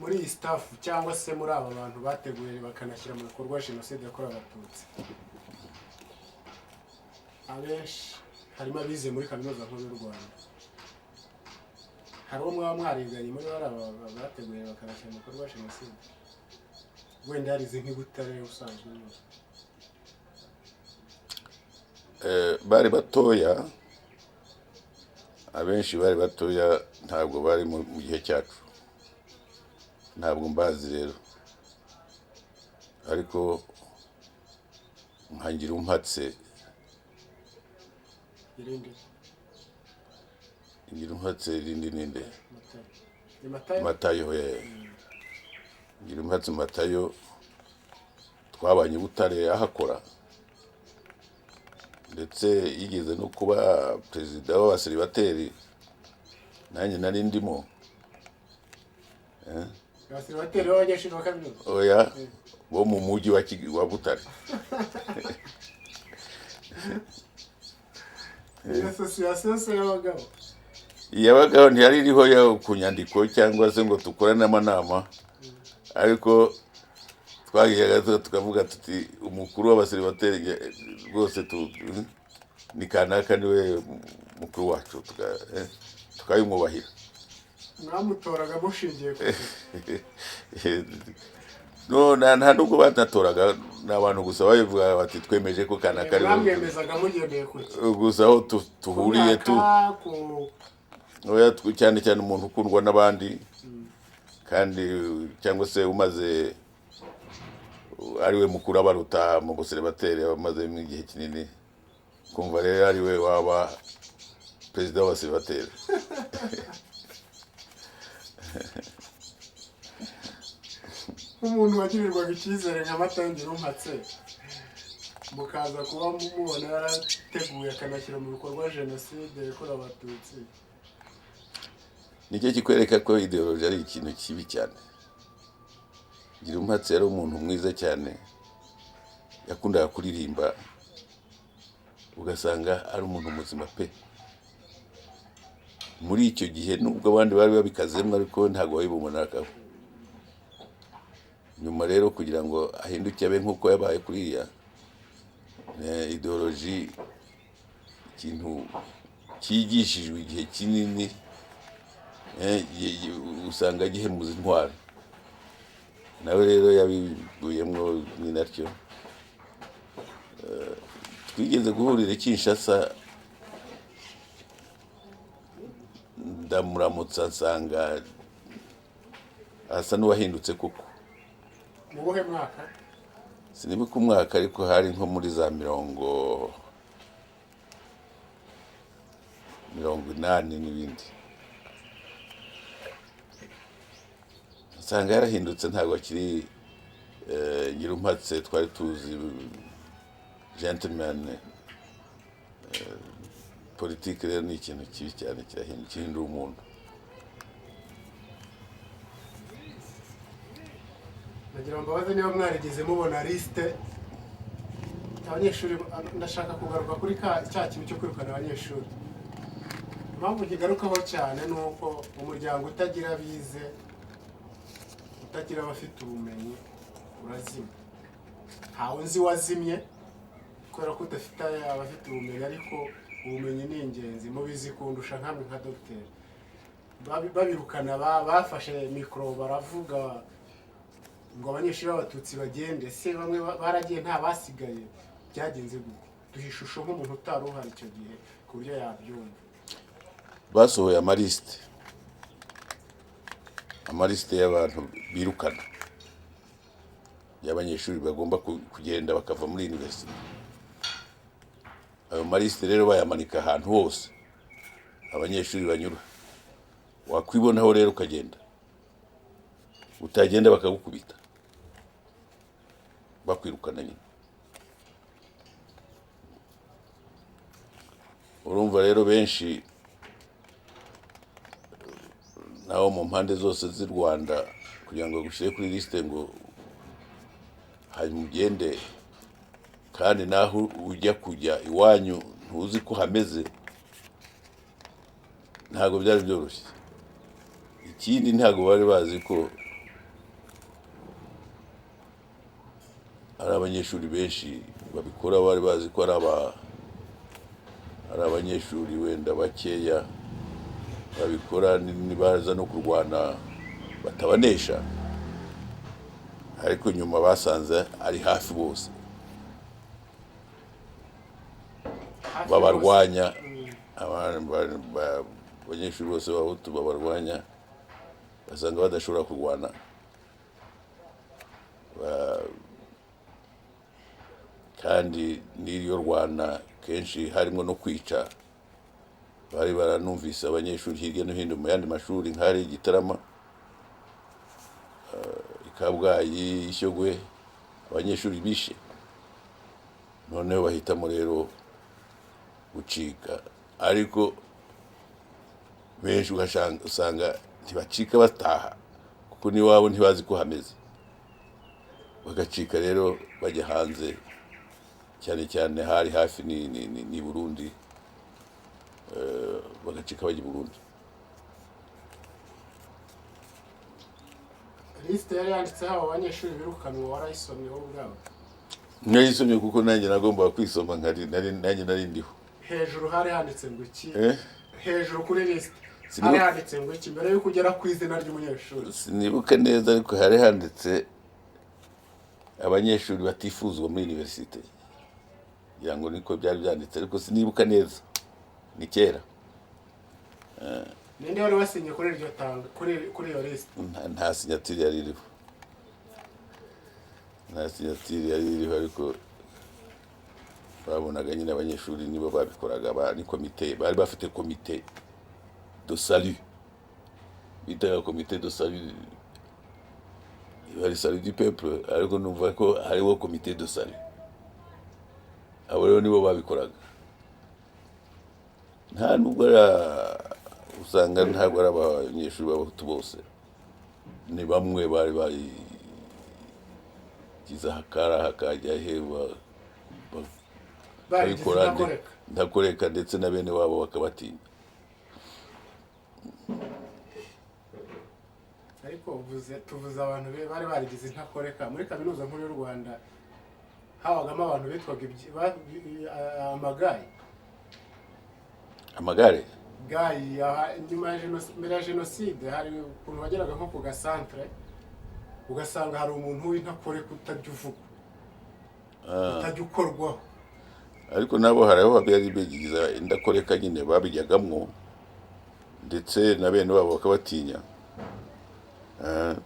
muri iyi staff cyangwa se muri aba bantu bateguye bakanashyira mu bikorwa Jenoside yakorewe abatutsi, abenshi harimo abize muri Kaminuza Nkuru y'u Rwanda. Hari uwo mwaba mwariganye muri aba bateguye bakanashyira mu bikorwa Jenoside? Wenda yarize nk'Ibutare usanzwe neza. Bari batoya, abenshi bari batoya, ntabwo bari mu gihe cyacu, ntabwo mbazi rero, ariko nkangira umpatse ngira umpatse irindi ninde Matayo ngira umpatse Matayo, twabanye Butare ahakora, ndetse yigeze no kuba perezida w'abaseribateri, nanjye nari ndimo. Abaseribateri b'abanyeshuri ba Kaminuza? Oya, bo mu mujyi wa Butare. Iyo association se yabagaho ntiyari iriho ya ku nyandiko cyangwa se ngo dukorane amanama, ariko twagiye tukavuga tuti umukuru w'abaseribateri rwose ni kanaka niwe mukuru wacu, tukayimwubahira. Mwamutoraga mushingiye ku no, nta nubwo banatoraga, n'abantu gusa babivuga bati twemeje ko kanaka ari mwamwemezaga mugendeye ku gusa aho tuhuriye oya, cyane cyane umuntu ukundwa n'abandi, kandi cyangwa se umaze ariwe mukuru abaruta mu buseribateri, amaze igihe kinini, kumva rero ariwe waba perezida w'abaseribateri. Umuntu wagirirwaga icyizere nka Matayo ngira umpatse, mukaza kuba mubona yarateguye akanashyira mu bikorwa Jenoside yakorewe abatutsi, nicyo kikwereka ko ideology ari ikintu kibi cyane. Ngira umpatse yari umuntu mwiza cyane, yakundaga kuririmba, ugasanga ari umuntu muzima pe. Muri icyo gihe nubwo abandi bari babikazemo, ariko ntabwo babibonagaho. Nyuma rero kugira ngo ahinduke abe nk'uko yabaye kuriya, ideology ikintu cyigishijwe igihe kinini, usanga gihemuza intwari, nawe rero yabibuyemo ni natyo. Twigeze guhurira Kinshasa, ndamuramutsa nsanga asa n'uwahindutse kuko. mu buhe mwaka? Sinibuka umwaka, ariko hari nko muri za 80 n'ibindi. Nsanga yarahindutse, ntabwo akiri ngira umpatse twari tuzi gentleman. Politiki rero ni ikintu kibi cyane, kirahindura umuntu. Nagira mbabaze niba mwarigeze mubona liste abanyeshuri. Ndashaka kugaruka kuri cya kintu cyo kwirukana abanyeshuri. Impamvu kigarukaho cyane ni uko umuryango utagira bize, utagira abafite ubumenyi, urazimya. Ntawe nzi wazimye kubera ko udafite abafite ubumenyi, ariko ubumenyi ni ingenzi. Mubizi kundusha nkamwe nka dogiteri. Babirukana bafashe mikoro baravuga ngo abanyeshuri b'abatutsi bagende, se bamwe baragiye nta basigaye. Byagenze gute? Duha ishusho nk'umuntu utari uhari icyo gihe ku buryo yabyumva. Basohoye amarisite y'abantu birukana, y'abanyeshuri bagomba kugenda bakava muri university. Ayo marisite rero bayamanika ahantu hose abanyeshuri banyura, wakwibonaho rero ukagenda, utagenda bakagukubita. bakwirukana nyine. Urumva rero benshi naho mu mpande zose z'u Rwanda kugira ngo gushyire kuri liste ngo hanyuma ugende kandi naho ujya kujya iwanyu ntuzi ko hameze, ntabwo byari byoroshye. Ikindi ntabwo bari bazi ko ari abanyeshuri benshi babikora, bari bazi ko ari abanyeshuri wenda bakeya babikora nibaza no kurwana batabanesha, ariko nyuma basanze ari hafi bose babarwanya. Abanyeshuri bose b'abahutu babarwanya basanga badashobora kurwana, kandi n'iryo rwana kenshi harimo no kwica. Bari baranumvise abanyeshuri hirya no hino mu yandi mashuri nk'ari Gitarama, Kabgayi, Ishyogwe, abanyeshuri bishe. Noneho bahitamo rero gucika, ariko benshi usanga ntibacika bataha kuko niwabo ntibazi ko hameze, bagacika rero bajya hanze, cyane cyane hari hafi ni Burundi, bagacika bajya i Burundi. Liste yari yanditseho abo banyeshuri birukanwe warayisomye wowe ubwawe? Nayisomye kuko nanjye nagombaga kwisoma, nanjye nari ndiho. Hejuru hari handitse ngo iki? Hejuru kuri liste hari handitse ngo iki mbere yuko ugera ku izina ry'umunyeshuri? Sinibuka neza, ariko hari handitse abanyeshuri batifuzwa muri universite, kugira ngo niko byari byanditse, ariko sinibuka neza, ni kera. Ninde wari wasinye kuri iryo tanga kuri iyo liste? Nta sinyatire yari iriho, nta sinyatire yari iriho, ariko babonaga nyine abanyeshuri nibo babikoraga. Ni komite, bari bafite komite de salut, bitaga komite de salut, bari salut du peuple, ariko numva ko hariho komite de salut. Abo rero nibo babikoraga. Nta nubwo usanga ntabwo ari abanyeshuri b'abahutu bose, ni bamwe bari bagize hakara hakajya heba babikora ndakoreka, ndetse na bene wabo bakabatinya. Ariko tuvuze abantu bari barigize intakoreka. Muri Kaminuza Nkuru y'u Rwanda habagamo abantu bitwaga amagare. Gayi nyuma ya Jenoside hari ukuntu wageraga nko ku gasantre ugasanga hari umuntu w'intakoreka utajya uvuga, utajya ukorwaho. Ariko nabo hariho byari bigize indakoreka nyine babijyagamwo, ndetse na bene babo bakabatinya.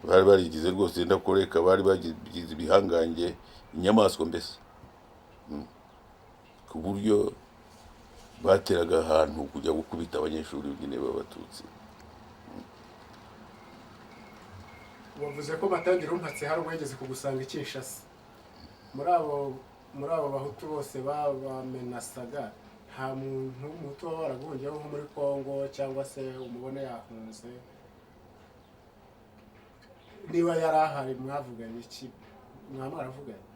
Bari barigize rwose indakoreka, bari bagize ibihangange, inyamaswa mbese, ku buryo bateraga ahantu kujya gukubita abanyeshuri nyine b'abatutsi. Wavuze ko batangira umpatse hari ubwegeze kugusanga Kinshasa. Muri abo bahutu bose bamenasaga, nta muntu muto waraguhungiyeho nko muri Kongo cyangwa se umubone yahunze? Niba yari ahari mwavuganye iki? Mwaravuganye?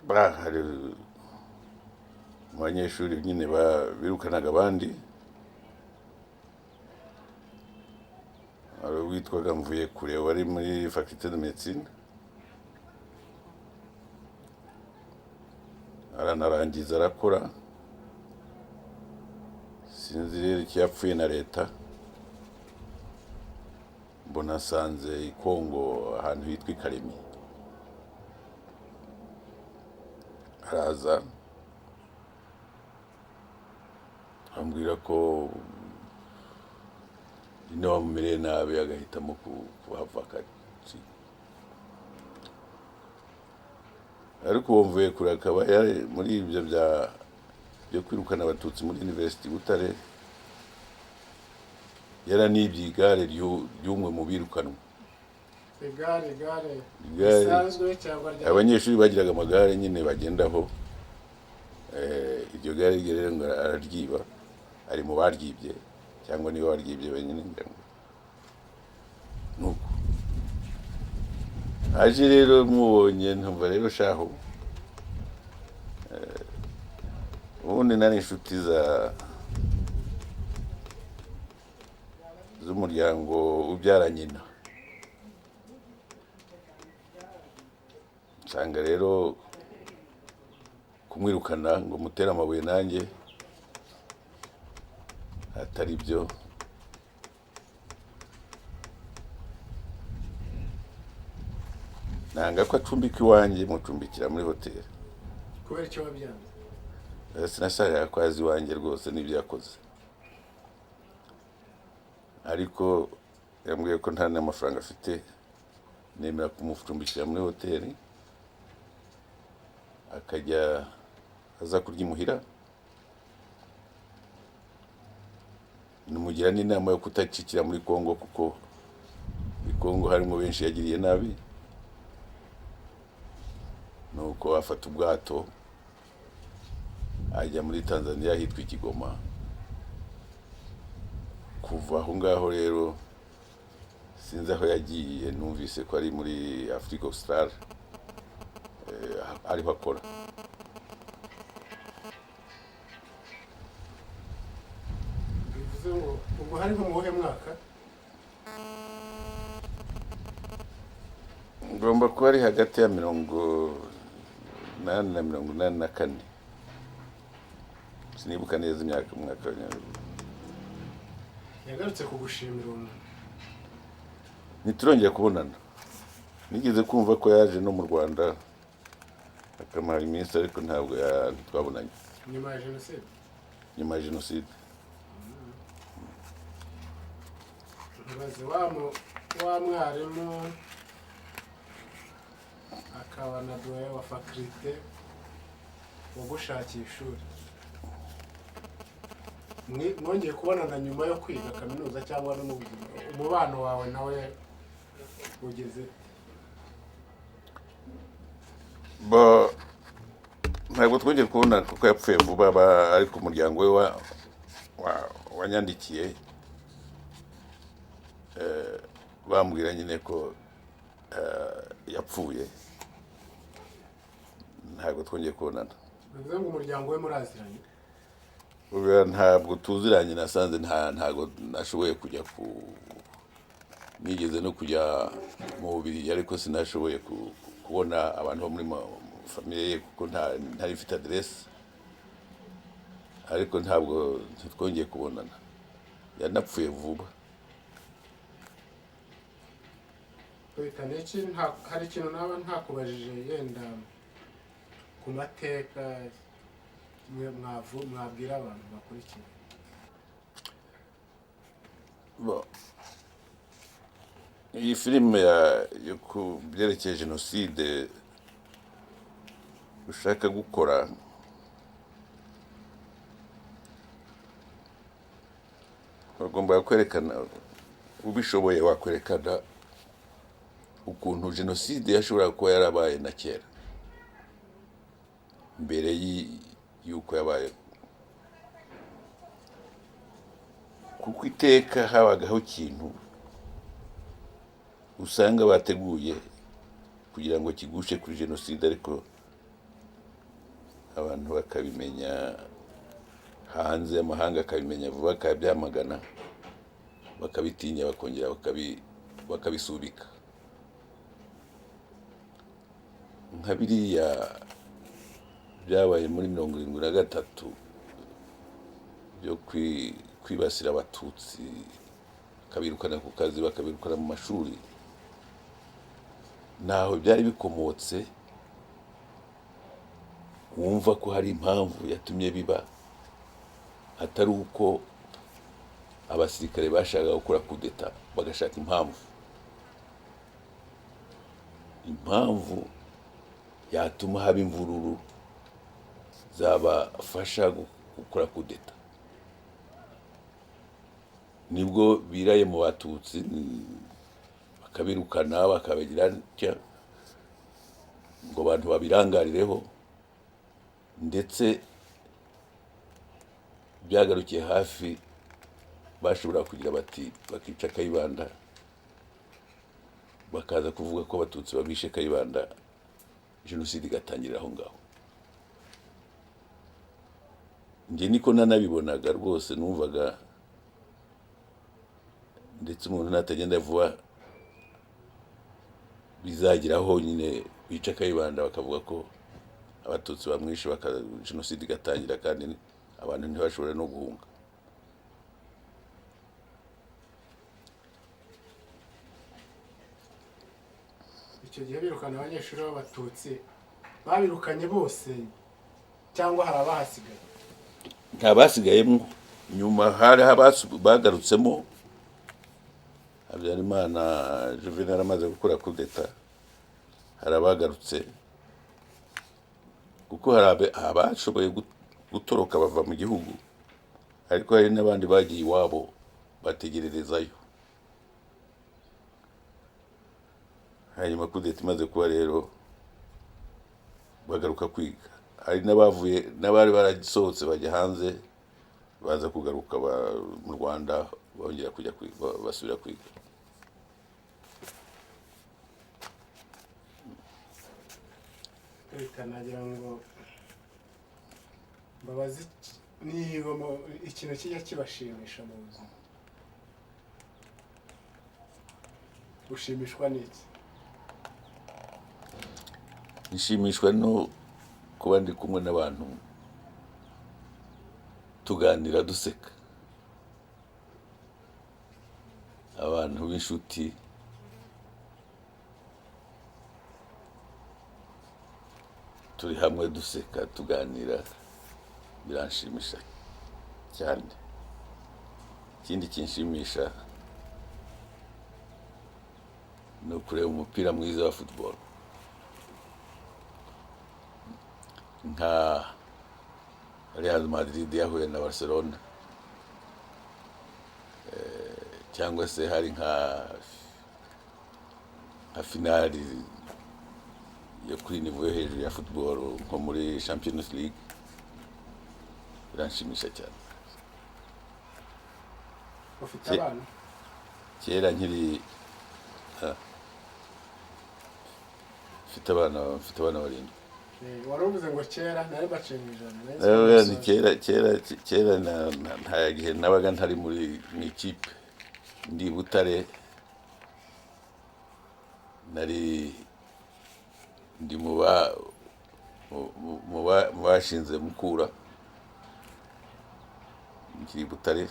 Bahari abanyeshuri nyine birukanaga abandi. Hari uwitwaga Mvuyekure wari muri faculté de médecine, aranarangiza arakora, sinzi rero icyo yapfuye na leta. Mbona asanze i Kongo ahantu hitwa Karemi, araza ambwira ko ino bamumereye nabi, agahitamo kuhava akati. Ariko uwo Mvuyekure akaba yari muri ibyo byo kwirukana abatutsi muri University Butare, yaranibye igare ry'umwe mu birukanwa. igare risanzwe cyangwa abanyeshuri bagiraga amagare nyine bagendaho, iryo gare rero ngo araryiba, ari mu baryibye cyangwa niba baryibye benyine ngira ngo nuko aje rero mubonye ntumva rero shaho, ubundi nari inshuti z'umuryango ubyara nyina, nsanga rero kumwirukana ngo mutere amabuye nanjye atari byo, nanga ko acumbika iwanjye mucumbikira muri hoteli. kubera icyo wabyanze? Sinashakaga ko azi iwanjye rwose n'ibyo yakoze, ariko yambwiye ko nta n'amafaranga afite, nemera kumucumbikira muri hoteli akajya aza kurya imuhira, numugira n'inama yo kutacikira muri Kongo kuko i Kongo harimo benshi yagiriye nabi, nuko afata ubwato ajya muri Tanzania hitwa Kigoma. Kuva aho ngaho rero sinzi aho yagiye, numvise ko ari muri Afrique Australe, ariho akora. bivuze ngo ubwo hari nko mu wuhe mwaka? Ngomba kuba ari hagati ya 80 na 84, sinibuka neza imyaka umwaka. Yagarutse kugushimira umuntu? Ntiturongera kubonana, nigeze kumva ko yaje no mu Rwanda akamara iminsi, ariko ntabwo twabonanye. Nyuma ya Jenoside? Nyuma ya Jenoside. Ntibaze wa mwarimu akaba na doyen wa faculté wagushakiye ishuri, mwongeye kubonana nyuma yo kwiga kaminuza cyangwa no mu buzima, umubano wawe nawe ugeze? Ntabwo twongeye kubona kuko yapfuye vuba, ariko umuryango we wanyandikiye bambwira nyine ko yapfuye, ntabwo twongeye kubonana. Bivuze ngo umuryango we muraziranye? Ntabwo tuziranye, nasanze ntabwo nashoboye kujya nigeze no kujya mu Bubiligi, ariko sinashoboye kubona abantu bo muri famiye ye kuko ntari mfite aderesi, ariko ntabwo twongeye kubonana, yanapfuye vuba. Hari ikintu naba ntakubajije yenda ku mateka mwabwira abantu bakurikiye? Iyi filime yo ku byerekeye Jenoside ushaka gukora, bagomba kwerekana, ubishoboye wakwerekana ukuntu Jenoside yashobora kuba yarabaye na kera mbere y'uko yabaye, kuko iteka habagaho ikintu usanga bateguye kugira ngo kigushe kuri Jenoside, ariko abantu bakabimenya hanze, amahanga akabimenya vuba, akabyamagana, bakabitinya, bakongera bakabisubika. Nka biriya byabaye muri 73 byo kwibasira abatutsi, bakabirukana ku kazi, bakabirukana mu mashuri, naho byari bikomotse, wumva ko hari impamvu yatumye biba, atari uko abasirikare bashaka gukora kudeta, bagashaka impamvu yatuma haba imvururu zabafasha gukora kudeta. Nibwo biraye mu batutsi bakabirukana bakabagira ngo abantu babirangarireho, ndetse byagarukiye hafi bashobora kugira bati bakica Kayibanda, bakaza kuvuga ko abatutsi babishe Kayibanda, Jenoside igatangirira aho ngaho. Nje niko nanabibonaga rwose, numvaga ndetse umuntu natagenda vuba bizagiraho nyine bica Kayibanda bakavuga ko abatutsi bamwishe, Jenoside igatangira kandi abantu ntibashobora no guhunga. Icyo gihe birukana abanyeshuri b'abatutsi babirukanye bose cyangwa hari abahasigaye? Nta basigayemo, nyuma hari bagarutsemo. Habyarimana Juvenal amaze gukora kudeta, hari abagarutse kuko hari abashoboye gutoroka bava mu gihugu, ariko hari n'abandi bagiye iwabo bategererezayo. Hanyuma kudeta imaze kuba rero bagaruka kwiga, hari n'abavuye n'abari baragisohotse bajya hanze, baza kugaruka mu Rwanda bongera kujya basubira kwiga. Nagira ngo mbabazi niba ikintu kijya kibashimisha mu buzima, ushimishwa n'iki? Nishimishwa no kuba ndi kumwe n'abantu tuganira duseka, abantu b'inshuti, turi hamwe duseka tuganira, biranshimisha cyane. Ikindi kinshimisha ni ukureba umupira mwiza wa football, nka Real Madrid yahuye na Barcelona, cyangwa se hari nka finali yo kuri nivo yo hejuru ya football nko muri Champions League, biranshimisha cyane. Ufite abana? Kera nkiri mfite abana barindwi. Wari uvuze ngo kera nari baciye mu ijana. Kera nta gihe nabaga ntari mu ikipe, ndi Butare, nari ndi mu bashinze Mukura, nkiri Butare,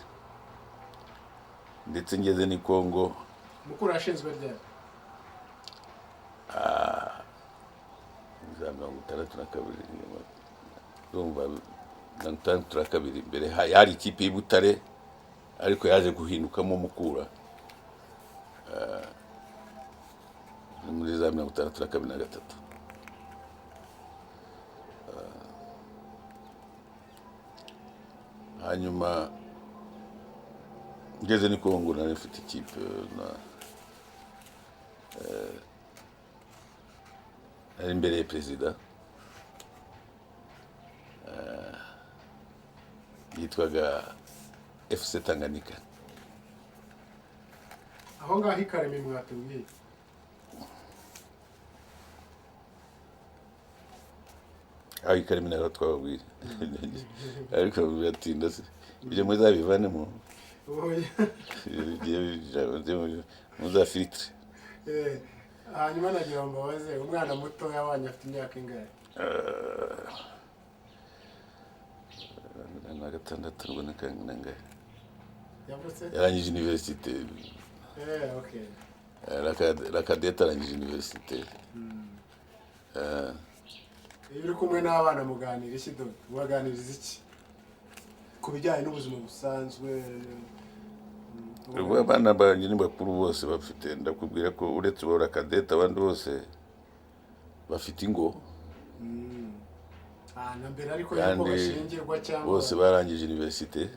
ndetse ngeze ni Kongo. Mukura yashinzwe ryari? Za 62 urumva 62 mbere hari ikipe y'Ibutare, ariko yaje guhindukamo Mukura muri za 63 na gatatu. Hanyuma ngeze ni Kongo, nari mfite ikipe nari imbere ya perezida, yitwaga FC Tanganyika. Aho ngaho ikaremi mwatubwiye? Aho ikaremi naro twababwira, ariko biratinda se, ibyo muzabivanemo muza filtre. Hanyuma nagira ngo mbabaze, umwana muto yabanye afite imyaka ingahe? Na gatandatu rwo nangahe yavutse? Yarangije universite. Okay. La cadette arangije universite. Iyo uri kumwe n'abana muganira iki dodo? Mubaganiriza iki ku bijyanye n'ubuzima busanzwe? Abana banjye ni bakuru bose bafite, ndakubwira ko uretse ura cadette abandi bose bafite ingo. Na mbere ariko yuko bashingirwa cyangwa bose barangije universite.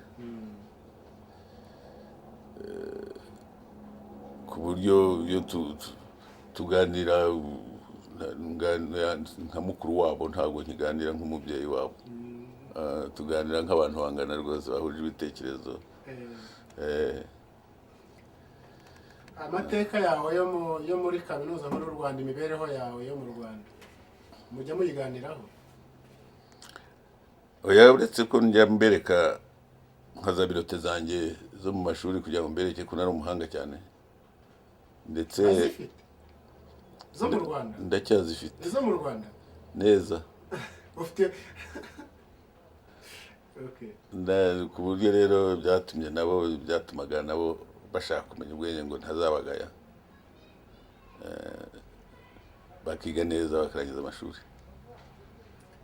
ku buryo iyo tuganira nka mukuru wabo ntabwo nkiganira nk'umubyeyi wabo, tuganira nk'abantu bangana rwose bahuje ibitekerezo. Amateka yawe yo muri Kaminuza Nkuru y'u Rwanda, imibereho yawe yo mu Rwanda mujya muyiganiraho? Oya, uretse ko njya mbereka nka za birote zanjye zo mu mashuri kugira ngo mbereke ko nari umuhanga cyane, ndetse zo mu Rwanda ndacyazifite. Zo mu Rwanda neza ufite ku buryo rero byatumaga nabo bashaka kumenya ubwenge ngo ntazabagaya, bakiga neza bakarangiza amashuri.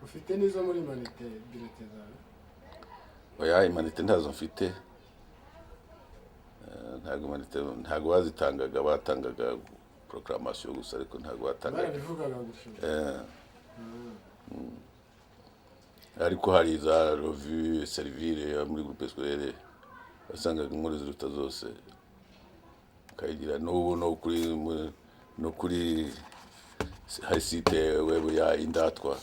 Ufite n'izo muri manite birote zawe? Oya, imanite ntazo mfite, ntago bazitangaga, batangaga proclamation gusa, ariko ntago batangaga. Barabivugaga gusa. Ariko hari za revue servile muri groupe scolaire basangaga inkuru ziruta zose, kayigira n'ubu no kuri hari site web ya Indatwa,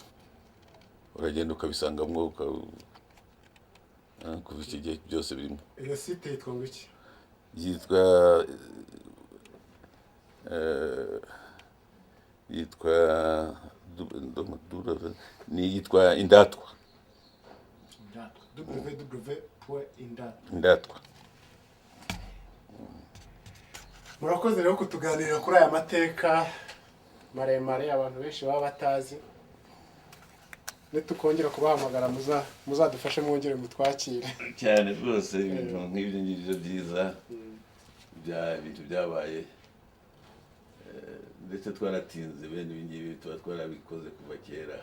uragenda ukabisangamwo kuva iki gihe byose birimo. Iyo site yitwa ngo iki? yitwa Indatwa. Indatwa. Murakoze rero kutuganirira kuri aya mateka maremare abantu benshi baba batazi. Nitukongera kubahamagara muzadufashe mwongere mutwakire cyane rwose. Ibintu nk'ibyo ngibyo byiza ibintu byabaye, ndetse twaratinze bene ibi ngibi tuba twarabikoze kuva kera.